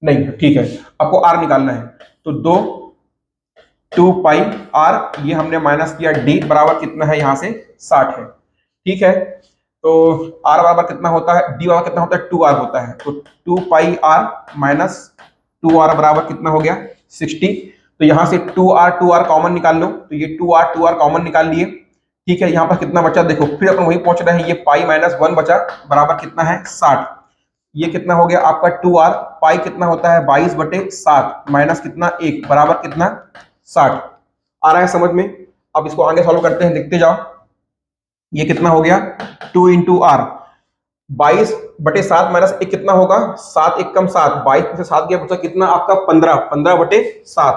नहीं, ठीक है, आपको आर निकालना है। तो 2 पाई आर, ये हमने माइनस किया, डी बराबर कितना है यहाँ से 60 है, ठीक है। तो आर बराबर कितना होता है, डी बराबर कितना होता है 2 आर होता है। तो 2 पाई आर माइनस 2 आर बराबर कितना हो गया 60। तो यहाँ से 2 आर कॉमन निकाल लो, तो ये 2 आर कॉमन निकाल लिए, ठीक है। यहाँ पर कितना बचा देखो, फिर अपन वही पहुंच रहे हैं, ये पाई माइनस 1 बचा बराबर कितना है 60। ये कितना हो गया आपका 2 आर, पाई कितना होता है 22/7 माइनस कितना 1 बराबर कितना 60। आ रहा है समझ में? अब इसको आगे सॉल्व करते हैं, देखते जाओ। ये कितना हो गया 2 इंटू आर, 22/7 माइनस 1 कितना होगा 7 1 कम 7, 22 में से 7 गया बचा कितना आपका 15/7।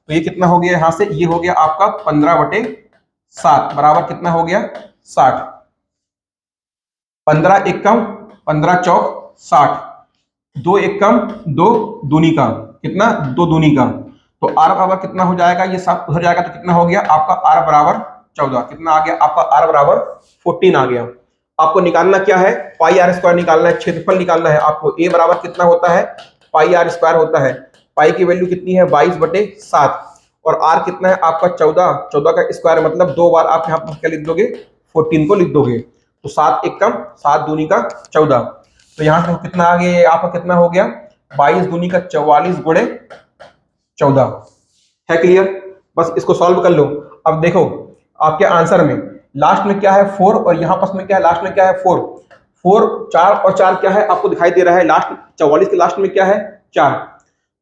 तो ये कितना हो गया यहाँ से, ये हो गया आपका 15/7 बराबर कितना हो गया 60। 15 1 कम 15 चौक 60, 2 1 कम 2 दूनी का कितना 2 दूनी का। तो आर बराबर कितना हो जाएगा, ये सब उधर जाएगा तो कितना हो गया आपका आर बराबर 14, कितना आ गया आपका आर बराबर 14 आ गया। आपको निकालना क्या है, पाई आर स्क्वायर निकालना है, क्षेत्रफल निकालना है आपको। ए बराबर कितना होता है पाई आर स्क्वायर होता है, पाई की वैल्यू कितनी है 22/7 और आर कितना है आपका 14 का स्क्वायर मतलब 2 बार आप यहाँ पर क्या लिख दोगे 14 को लिख दोगे। तो 7 1 कम 7 दूनी का 14, तो यहाँ से कितना आ गया आपका कितना हो गया 22 दूनी का 44 गुणे 14 है। क्लियर? बस इसको सॉल्व कर लो। अब देखो आपके आंसर में लास्ट में क्या है 4 और यहाँ पास में क्या है लास्ट में क्या है 4 4 और 4 क्या है आपको दिखाई दे रहा है, लास्ट 44 के लास्ट में क्या है 4,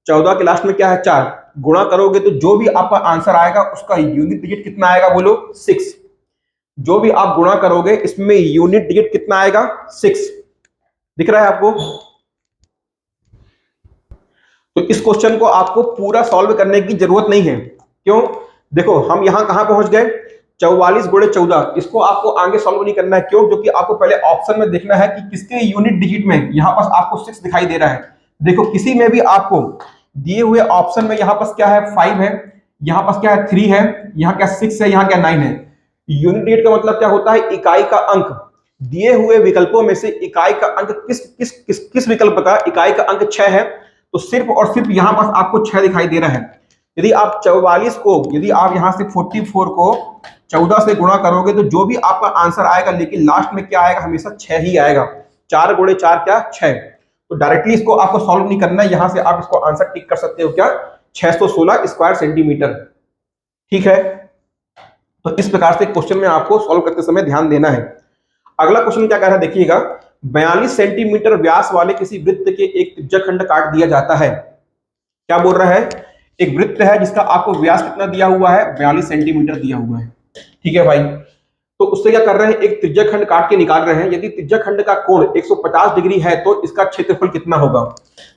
14 के लास्ट में क्या है 4, गुणा करोगे तो जो भी आपका आंसर आएगा उसका यूनिट डिजिट कितना आएगा बोलो 6। जो भी आप गुणा करोगे इसमें यूनिट डिजिट कितना आएगा 6, दिख रहा है आपको? तो इस क्वेश्चन को आपको पूरा सॉल्व करने की जरूरत नहीं है। क्यों? देखो हम यहां कहां पहुंच गए 44 गुणे 14, इसको आपको आगे सॉल्व नहीं करना है। क्यों? क्योंकि आपको पहले ऑप्शन में देखना है कि किसके यूनिट डिजिट में यहां पास आपको 6 दिखाई दे रहा है। देखो किसी में भी आपको दिए हुए ऑप्शन में यहां पास क्या है 5 है, यहां पास क्या है 3 है, यहां क्या 6 है, यहां क्या 9 है। यूनिट डिजिट का मतलब क्या होता है इकाई का अंक। दिए हुए विकल्पों में से इकाई का अंक किस विकल्प का इकाई का अंक 6 है, तो सिर्फ और सिर्फ यहां पास आपको 6 दिखाई दे रहा है। यदि आप 44 को, यदि आप यहां से 44 को 14 से गुणा करोगे तो जो भी आपका आंसर आएगा, लेकिन लास्ट में क्या आएगा हमेशा 6 ही आएगा। 4 गुणे 4 क्या 6। तो डायरेक्टली इसको आपको सॉल्व नहीं करना है, यहां से आप इसको आंसर टिक कर सकते हो क्या 616 स्क्वायर सेंटीमीटर, ठीक है। तो इस प्रकार से क्वेश्चन में आपको सॉल्व करते समय ध्यान देना है। अगला क्वेश्चन क्या कह रहा है देखिएगा, 42 सेंटीमीटर व्यास वाले किसी वृत्त के एक त्रिज्या खंड काट दिया जाता है। क्या बोल रहा है, एक वृत्त है जिसका आपको व्यास कितना दिया हुआ है 42 सेंटीमीटर दिया हुआ है, ठीक है भाई। तो उससे क्या कर रहे हैं, एक त्रिज्या खंड काट के निकाल रहे हैं। यदि त्रिज्या खंड का कोण 150 डिग्री है तो इसका क्षेत्रफल कितना होगा।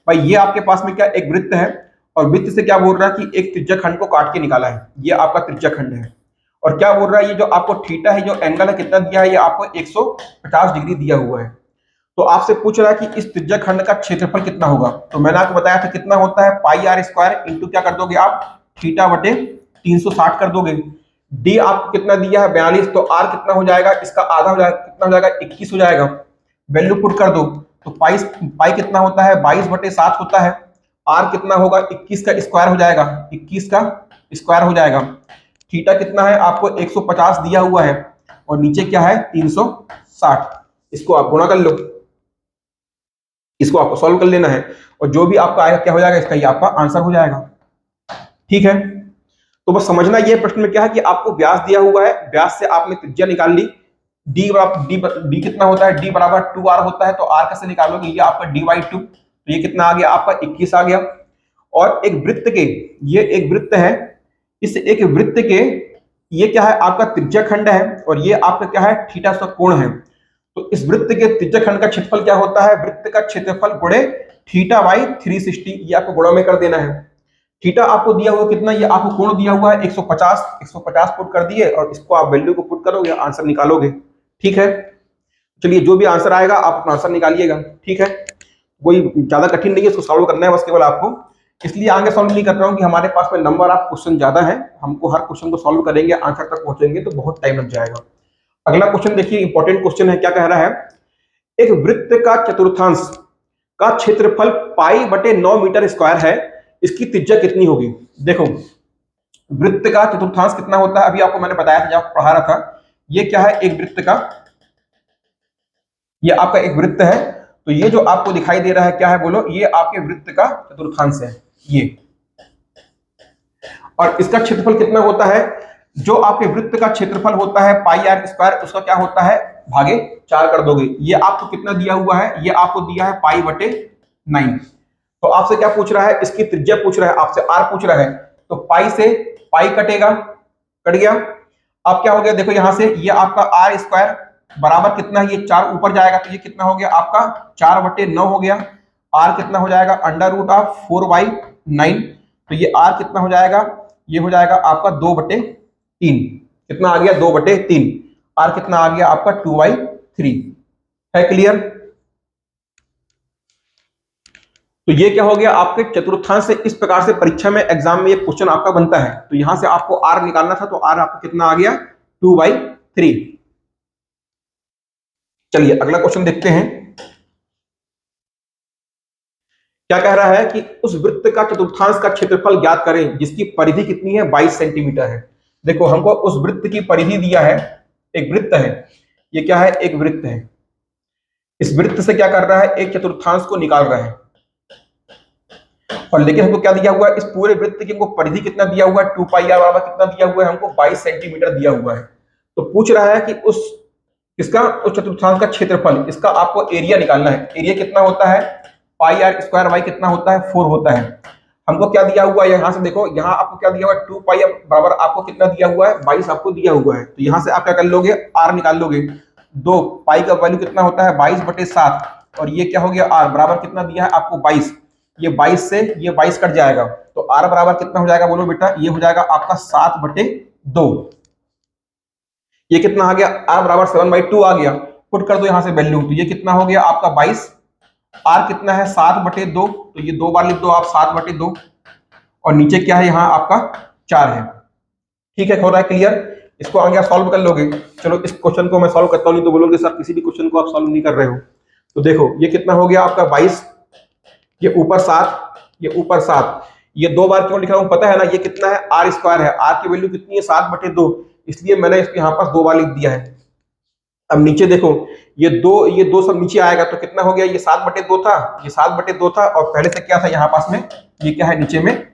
भाई ये आपके पास में क्या एक वृत्त है और वृत्त से क्या बोल रहा है कि एक त्रिज्या खंड को काट के निकाला है, ये आपका त्रिज्या खंड है। और क्या बोल रहा है, ये जो आपको थीटा है, जो एंगल है कितना दिया है, ये आपको 150 डिग्री दिया हुआ है। तो आपसे पूछ रहा है कि इस त्रिज्या खंड का क्षेत्रफल कितना होगा। तो मैंने आपको बताया था कितना होता है पाई आर स्क्वायर इंटू क्या कर दोगे आप थीटा बटे 360 कर दोगे। डी आपको कितना दिया है 42, तो आर कितना हो जाएगा, इसका आधा हो जाएगा, कितना हो जाएगा 21 हो जाएगा। वैल्यू पुट कर दो तो पाई कितना होता है 22/7 होता है। आर कितना होगा 21 का स्क्वायर हो जाएगा, 21 का स्क्वायर हो जाएगा। थीटा कितना है आपको 150 दिया हुआ है और नीचे क्या है 360, इसको आप गुणा कर लो, इसको आपको सॉल्व कर लेना है और जो भी आपका आएगा क्या हो जाएगा, इसका ये आपका आंसर हो जाएगा, ठीक है। तो बस समझना ये प्रश्न में क्या है कि आपको व्यास दिया हुआ है, व्यास से आपने त्रिज्या निकाल ली। डी कितना होता है, डी बराबर 2r होता है, तो r कैसे निकालोगे, ये आपका d/2, तो ये कितना आ गया आपका 21 आ गया। और एक वृत्त के, ये एक वृत्त है, इस एक वृत्त के ये क्या है आपका त्रिज्या खंड है और ये आपका क्या है थीटा का कोण है। तो इस वृत्त के त्रिज्या खंड का क्षेत्रफल क्या होता है, वृत्त का क्षेत्रफल गुणे थीटा बाई 360, ये आपको गुणा में कर देना है। थीटा आपको दिया हुआ कितना, ये आपको कोण दिया हुआ है 150 पुट कर दिए और इसको आप वैल्यू को पुट करोगे आंसर निकालोगे, ठीक है। चलिए जो भी आंसर आएगा आप अपना आंसर निकालिएगा, ठीक है। कोई ज्यादा कठिन नहीं है, इसको सॉल्व करना है बस केवल आपको। इसलिए आगे सॉल्व नहीं कर रहा हूं कि हमारे पास में नंबर ऑफ क्वेश्चन ज्यादा है, हमको हर क्वेश्चन को सॉल्व करेंगे आंसर तक पहुंचेंगे तो बहुत टाइम लग जाएगा। अगला क्वेश्चन देखिए, इंपॉर्टेंट क्वेश्चन है, क्या कह रहा है, एक वृत्त का चतुर्थांश का क्षेत्रफल पाई बटे 9 मीटर स्क्वायर है, इसकी त्रिज्या कितनी होगी? देखो वृत्त का चतुर्थांश कितना होता है, अभी आपको मैंने बताया था जब पढ़ा रहा था। ये क्या है? एक वृत्त का, ये आपका एक वृत्त है, तो ये जो आपको दिखाई दे रहा है क्या है बोलो? ये आपके वृत्त का चतुर्थांश है ये। और इसका क्षेत्रफल कितना होता है? जो आपके वृत्त का क्षेत्रफल होता है पाई आर स्क्वायर, उसका क्या होता है? भागे 4 कर दोगे। ये आपको कितना दिया हुआ है? ये आपको दिया है पाई बटे 9। तो आपसे क्या पूछ रहा है? इसकी त्रिज्या पूछ रहा है आपसे, आर पूछ रहा है। तो पाई से पाई कटेगा, कट गया। अब क्या हो गया? देखो यहां से ये आपका आर स्क्वायर बराबर कितना है? ये 4 ऊपर जाएगा तो ये कितना हो गया आपका? 4 बटे 9 हो गया। आर कितना हो जाएगा? Under root of 4/9। तो ये आर कितना हो जाएगा? ये हो जाएगा आपका 2/3। कितना आ गया? 2/3। आर कितना आ गया आपका? 2/3। है क्लियर? तो ये क्या हो गया आपके चतुर्थांश से। इस प्रकार से परीक्षा में एग्जाम में ये क्वेश्चन आपका बनता है। तो यहां से आपको आर निकालना था, तो आर आपका कितना आ गया? 2/3। चलिए अगला क्वेश्चन देखते हैं। क्या कह रहा है कि उस वृत्त का चतुर्थांश का क्षेत्रफल ज्ञात करें जिसकी परिधि कितनी है? 22 सेंटीमीटर है। देखो हमको उस वृत्त की परिधि दिया है, एक वृत्त है, ये क्या है? एक वृत्त है। इस वृत्त से क्या कर रहा है? एक चतुर्थांश को निकाल रहा है। और लेकिन हमको क्या दिया हुआ है? इस पूरे वृत्त की हमको परिधि कितना दिया हुआ है? 2 पाई आर बराबर कितना दिया हुआ है हमको? 22 सेंटीमीटर दिया हुआ है। तो पूछ रहा है कि उस चतुर्थांश का क्षेत्रफल, इसका आपको एरिया निकालना है। एरिया कितना होता है? पाई आर स्क्वायर बाई कितना होता है? 4 होता है। हमको क्या दिया हुआ है? यहाँ से देखो, यहाँ आपको क्या दिया हुआ है? 2 पाई बराबर आपको कितना दिया हुआ है? 22 आपको दिया हुआ है। तो यहाँ से आप क्या कर लोगे? आर निकाल लोगे। 2 पाई का वैल्यू कितना होता है? 22/7। और ये क्या हो गया? आर बराबर कितना दिया है आपको? 22। ये 22 से ये 22 कट जाएगा, तो आर बराबर कितना हो जाएगा बोलो बेटा? ये हो जाएगा आपका 7/2। ये कितना आ गया? आर बराबर 7/2 आ गया। पुट कर दो यहां से वैल्यू, तो ये कितना हो गया आपका? 22। आर कितना है? 7/2। तो ये 2 बार लिख दो आप, 7/2। और नीचे क्या है? यहाँ आपका 4 है। ठीक है, हो रहा है क्लियर? इसको आगे आप सॉल्व कर लोगे। चलो इस क्वेश्चन को मैं सॉल्व करता हूँ, नहीं तो बोलोगे सर किसी भी क्वेश्चन को आप सॉल्व नहीं कर रहे हो। तो देखो ये कितना हो गया आपका? 22, ये ऊपर 7, ये ऊपर 7। ये 2 बार क्यों लिखा हूं पता है ना? ये कितना है? आर स्क्वायर है। आर की वैल्यू कितनी है? 7/2, इसलिए मैंने इसको यहाँ पास 2 बार लिख दिया है। अब नीचे देखो, ये दो सब नीचे आएगा, तो कितना हो गया? ये 7/2 था, ये 7/2 था, और पहले से क्या था यहाँ पास में? ये क्या है? नीचे में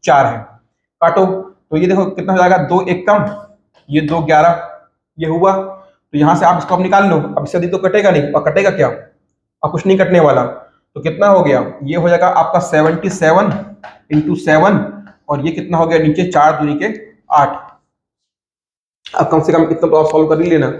4 है। काटो, तो ये देखो कितना हो जाएगा? 2 1 कम, ये 2 11, ये हुआ। तो यहाँ से आप इसको अब निकाल लो। अब इससे अधिक तो कटेगा नहीं, और कटेगा क्या? अब कुछ नहीं कटने वाला। तो कितना हो गया? ये हो जाएगा आपका 77 × 7, और ये कितना हो गया? नीचे 4 दूनी के 8। अब कम से कम इतना तो आप सॉल्व कर ही लेना।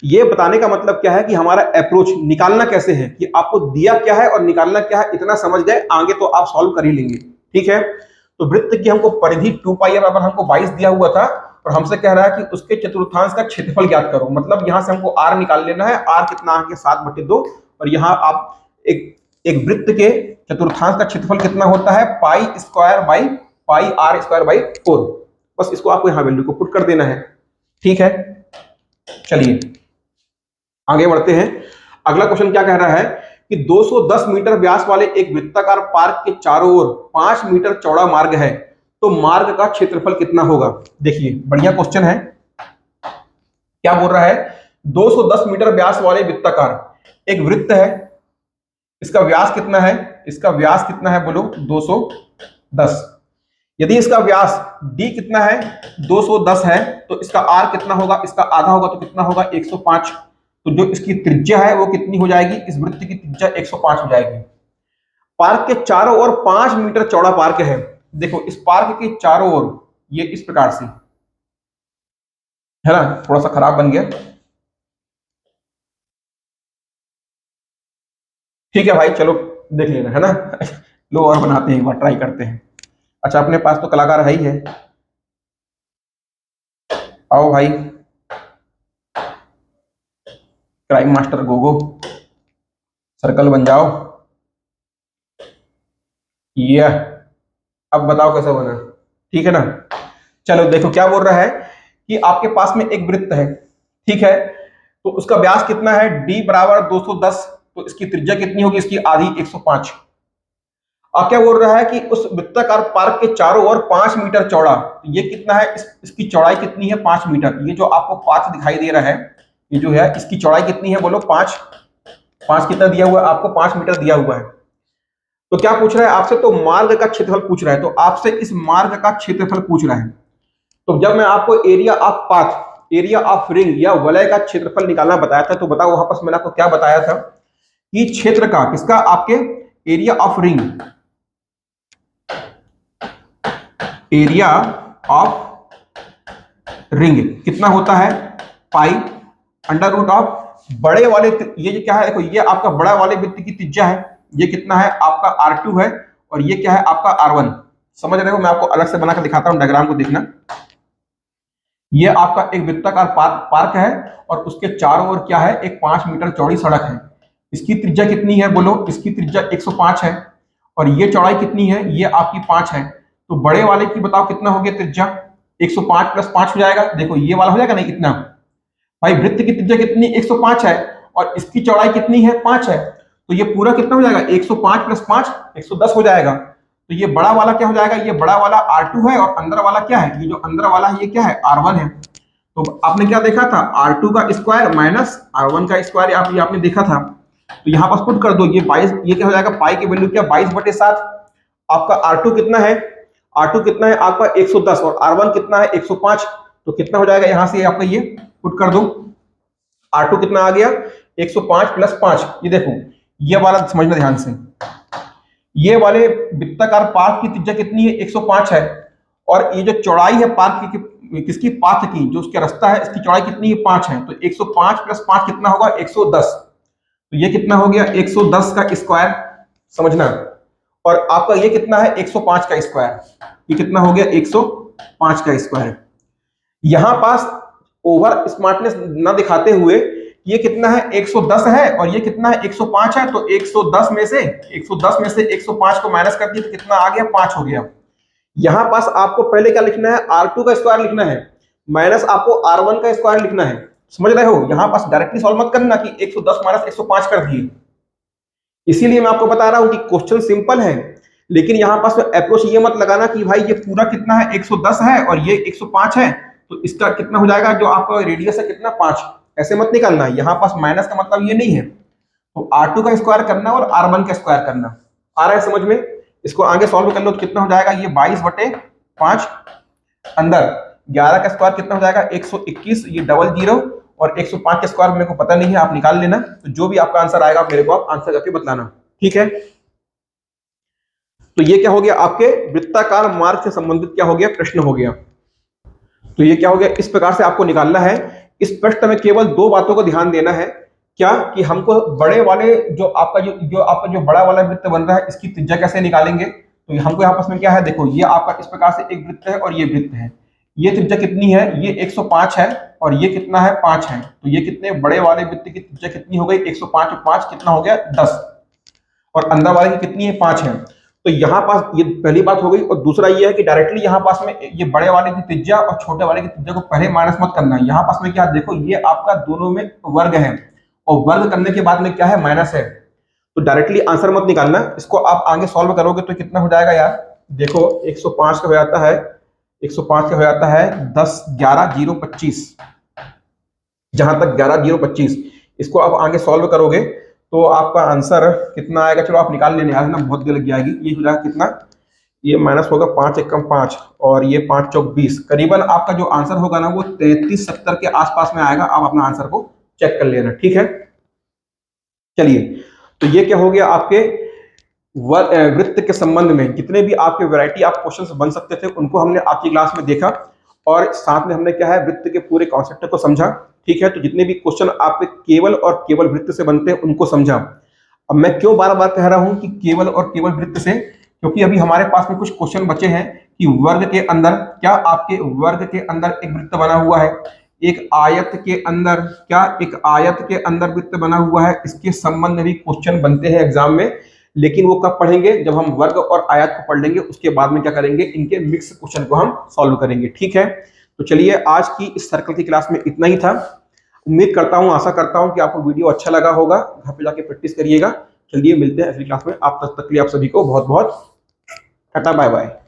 ये बताने का मतलब क्या है कि हमारा अप्रोच निकालना कैसे है, कि आपको दिया क्या है और निकालना क्या है, इतना समझ गए, आगे तो आप सॉल्व कर ही लेंगे। ठीक है, तो वृत्त की हमको परिधि 2 पाई बराबर हमको 22 दिया हुआ था, और हमसे कह रहा है कि उसके चतुर्थांश का क्षेत्रफल ज्ञात करो। मतलब यहां से हमको आर निकाल लेना है। आर कितना आ गया? 7/2। और यहाँ आप एक वृत्त के चतुर्थांश का क्षेत्रफल कितना होता है? Pi square by pi r square by 4। बस इसको आपको यहाँ वैल्यू को पुट कर देना है। ठीक है, चलिए आगे बढ़ते हैं। अगला क्वेश्चन क्या कह रहा है कि 210 मीटर व्यास वाले एक वृत्ताकार पार्क के चारों ओर 5 मीटर चौड़ा मार्ग है, तो मार्ग का क्षेत्रफल कितना होगा? देखिए बढ़िया क्वेश्चन है। क्या बोल रहा है? 210 मीटर व्यास वाले वृत्ताकार एक वृत्त है, इसका व्यास कितना है? इसका व्यास कितना है बोलो? 210। यदि इसका व्यास d कितना है? 210 है, तो इसका r कितना होगा? इसका आधा होगा, तो कितना होगा? 105। तो जो इसकी त्रिज्या है वो कितनी हो जाएगी? इस वृत्त की त्रिज्या 105 हो जाएगी। पार्क के चारों ओर 5 मीटर चौड़ा पार्क है। देखो इस पार्क के चारों ओर ये इस प्रकार से है ना, थोड़ा सा खराब बन गया। ठीक है भाई, चलो देख लेना, है ना। लो और बनाते हैं, एक बार ट्राई करते हैं। अच्छा अपने पास तो कलाकार है ही है, आओ भाई, क्राइम मास्टर गोगो, सर्कल बन जाओ। ये अब बताओ कैसा बना? ठीक है ना। चलो देखो क्या बोल रहा है कि आपके पास में एक वृत्त है, ठीक है, तो उसका व्यास कितना है? d बराबर 210 तो इसकी त्रिज्या कितनी होगी, इसकी आधी 105। अब क्या बोल रहा है कि उस वृत्ताकार पार्क के चारों ओर 5 मीटर चौड़ा, तो ये कितना है, इसकी चौड़ाई कितनी है, 5 मीटर। ये जो आपको पाथ दिखाई दे रहा है, ये जो है इसकी चौड़ाई कितनी है, बोलो 5। 5 कितना दिया हुआ है आपको, 5 मीटर दिया हुआ है। तो क्या पूछ रहा है आपसे, तो मार्ग का क्षेत्रफल पूछ रहा है, तो आपसे इस मार्ग का क्षेत्रफल पूछ रहा है। तो जब मैं आपको area of path, area of ring या वलय का क्षेत्रफल निकालना बताया था, तो बताओ वहां पर मैंने आपको क्या बताया था कि क्षेत्र का, किसका, आपके area of ring, area of ring कितना होता है, पाई अंडर रूट ऑफ बड़े वाले, ये क्या है, देखो ये आपका बड़ा वाले वृत्त की त्रिज्या है, ये कितना है आपका R2 है, और ये क्या है आपका R1। समझ रहे हो, मैं आपको अलग से बनाकर दिखाता हूं, डायग्राम को देखना। ये आपका एक वृत्ताकार पार्क है, और उसके चारों ओर क्या है, एक 5 मीटर चौड़ी सड़क है। इसकी त्रिज्या कितनी है, बोलो, इसकी त्रिज्या 105 है, और ये चौड़ाई कितनी है, ये आपकी 5 है। तो बड़े वाले की बताओ कितना हो गया त्रिज्या, 105 प्लस 5 हो जाएगा, देखो ये वाला हो जाएगा नहीं, इतना। भाई वृत्त की त्रिज्या कितनी, 105 है, और इसकी चौड़ाई कितनी है, 5 है, तो ये पूरा कितना हो जाएगा, 105 प्लस 5 110 हो जाएगा। तो ये बड़ा वाला क्या हो जाएगा, ये बड़ा वाला R2 है, और अंदर वाला क्या है, ये जो अंदर वाला है ये क्या है, R1 है। तो आपने क्या देखा था, R2 का स्क्वायर माइनस R1 का स्क्वायर, आपने देखा था। तो यहाँ पर पुट कर दो, ये 22, ये क्या हो जाएगा, पाई की वैल्यू क्या, 22/7। आपका R2 कितना है, R2 कितना है आपका 110, और R1 कितना है 105। तो कितना हो जाएगा, यहां से आपका ये पुट कर दो, R2 कितना आ गया, 105 प्लस 5। ये देखो, ये वाला समझना ध्यान से, ये वाले वृत्ताकार पार्क की त्रिज्या कितनी है, 105 है, और ये जो चौड़ाई है पार्क की, किसकी, पाथ की, जो उसका रास्ता है, इसकी चौड़ाई कितनी है, 5 है। तो 105 प्लस 5 कितना होगा, 110। तो ये कितना हो गया, 110 का स्क्वायर, समझना। और आपका ये कितना है, 105 का स्क्वायर, ये कितना हो गया, 105 का स्क्वायर। यहां पास ओवर स्मार्टनेस ना दिखाते हुए, ये कितना है, 110 है, और ये कितना है, 105 है। तो 110 में से 105 को माइनस कर दिया, तो कितना आ गया, 5 हो गया। यहां पास आपको पहले क्या लिखना है, R2 का स्क्वायर लिखना है, माइनस आपको R1 का स्क्वायर लिखना है। समझ रहे हो, यहां पास डायरेक्टली सॉल्व मत करना कि 110 माइनस 105 कर दिए। इसीलिए मैं आपको बता रहा हूं कि क्वेश्चन सिंपल है, लेकिन यहां पास अप्रोच ये मत लगाना कि भाई ये पूरा कितना है, 110 है, और ये 105 है, तो इसका कितना हो जाएगा, जो आपका रेडियस है कितना, 5। ऐसे मत निकालना, यहां पास माइनस का मतलब ये नहीं है। तो R2 का स्क्वायर करना और R1 का स्क्वायर करना, आ रहा है समझ में। इसको आगे सॉल्व कर लो, तो कितना हो जाएगा, ये 22/5, अंदर 11 का स्क्वायर कितना हो जाएगा, 121, ये डबल जीरो, और 105 के स्क्वायर मेरे को पता नहीं है, आप निकाल लेना। तो जो भी आपका आंसर आएगा मेरे को आप आंसर करके बतलाना, ठीक है। तो ये क्या हो गया, आपके वृत्ताकार मार्ग से संबंधित क्या हो गया, प्रश्न हो गया। तो ये क्या हो गया, इस प्रकार से आपको निकालना है। इस प्रश्न में केवल 2 बातों को ध्यान देना है, क्या कि हमको बड़े वाले जो आपका जो बड़ा वाला वृत्त बन रहा है, इसकी त्रिज्या कैसे निकालेंगे। तो हमको यहाँ पास में क्या है, देखो ये आपका इस प्रकार से एक वृत्त है, और ये वृत्त है, ये त्रिज्या कितनी है, ये 105 है, और ये कितना है, 5 है। तो ये कितने बड़े वाले वृत्त की त्रिज्या कितनी हो गई, 105 और 5 कितना हो गया, 10, और अंदर वाले की कितनी है, 5 है। तो यहाँ पास ये पहली बात हो गई। और दूसरा ये है कि डायरेक्टली यहाँ पास में ये बड़े वाले की त्रिज्या और छोटे वाले की त्रिज्या को पहले माइनस मत करना है। यहाँ पास में क्या, देखो ये आपका दोनों में वर्ग है, और वर्ग करने के बाद में क्या है, माइनस है। तो डायरेक्टली आंसर मत निकालना, इसको आप आगे सॉल्व करोगे तो कितना हो जाएगा यार, देखो 105 का हो जाता है, 105 का हो जाता है 10 11 0 25, जहां तक 11 0 25, इसको आप आगे सॉल्व करोगे तो आपका आंसर कितना आएगा, चलो आप निकाल लेने, ना बहुत देर लग जाएगी। ये हो जाएगा कितना, ये माइनस होगा 5 एकम 5, और ये 5 चौक 20, करीबन आपका जो आंसर होगा ना वो 3370 के आसपास में आएगा। आप अपना आंसर को चेक कर लेना, ठीक है। चलिए, तो ये क्या हो गया, आपके वृत्त के संबंध में जितने भी आपके वैरायटी आप क्वेश्चंस बन सकते थे उनको हमने आपकी क्लास में देखा, और साथ में हमने क्या है, वृत्त के पूरे कॉन्सेप्ट को समझा, ठीक है। तो जितने भी क्वेश्चन आपके केवल और केवल वृत्त से बनते हैं उनको समझा। अब मैं क्यों बार बार कह रहा हूं कि केवल और केवल वृत्त से, क्योंकि अभी हमारे पास में कुछ क्वेश्चन बचे हैं कि वर्ग के अंदर, क्या आपके वर्ग के अंदर एक वृत्त बना हुआ है, एक आयत के अंदर, क्या एक आयत के अंदर वृत्त बना हुआ है, इसके संबंध में भी क्वेश्चन बनते हैं एग्जाम में। लेकिन वो कब पढ़ेंगे, जब हम वर्ग और आयत को पढ़ लेंगे, उसके बाद में क्या करेंगे, इनके मिक्स क्वेश्चन को हम सॉल्व करेंगे, ठीक है। तो चलिए, आज की इस सर्कल की क्लास में इतना ही था। उम्मीद करता हूँ, आशा करता हूँ कि आपको वीडियो अच्छा लगा होगा। घर पे जाके प्रैक्टिस करिएगा। चलिए मिलते हैं अगली क्लास में। आप तक के लिए आप सभी को बहुत बहुत टाटा बाय बाय।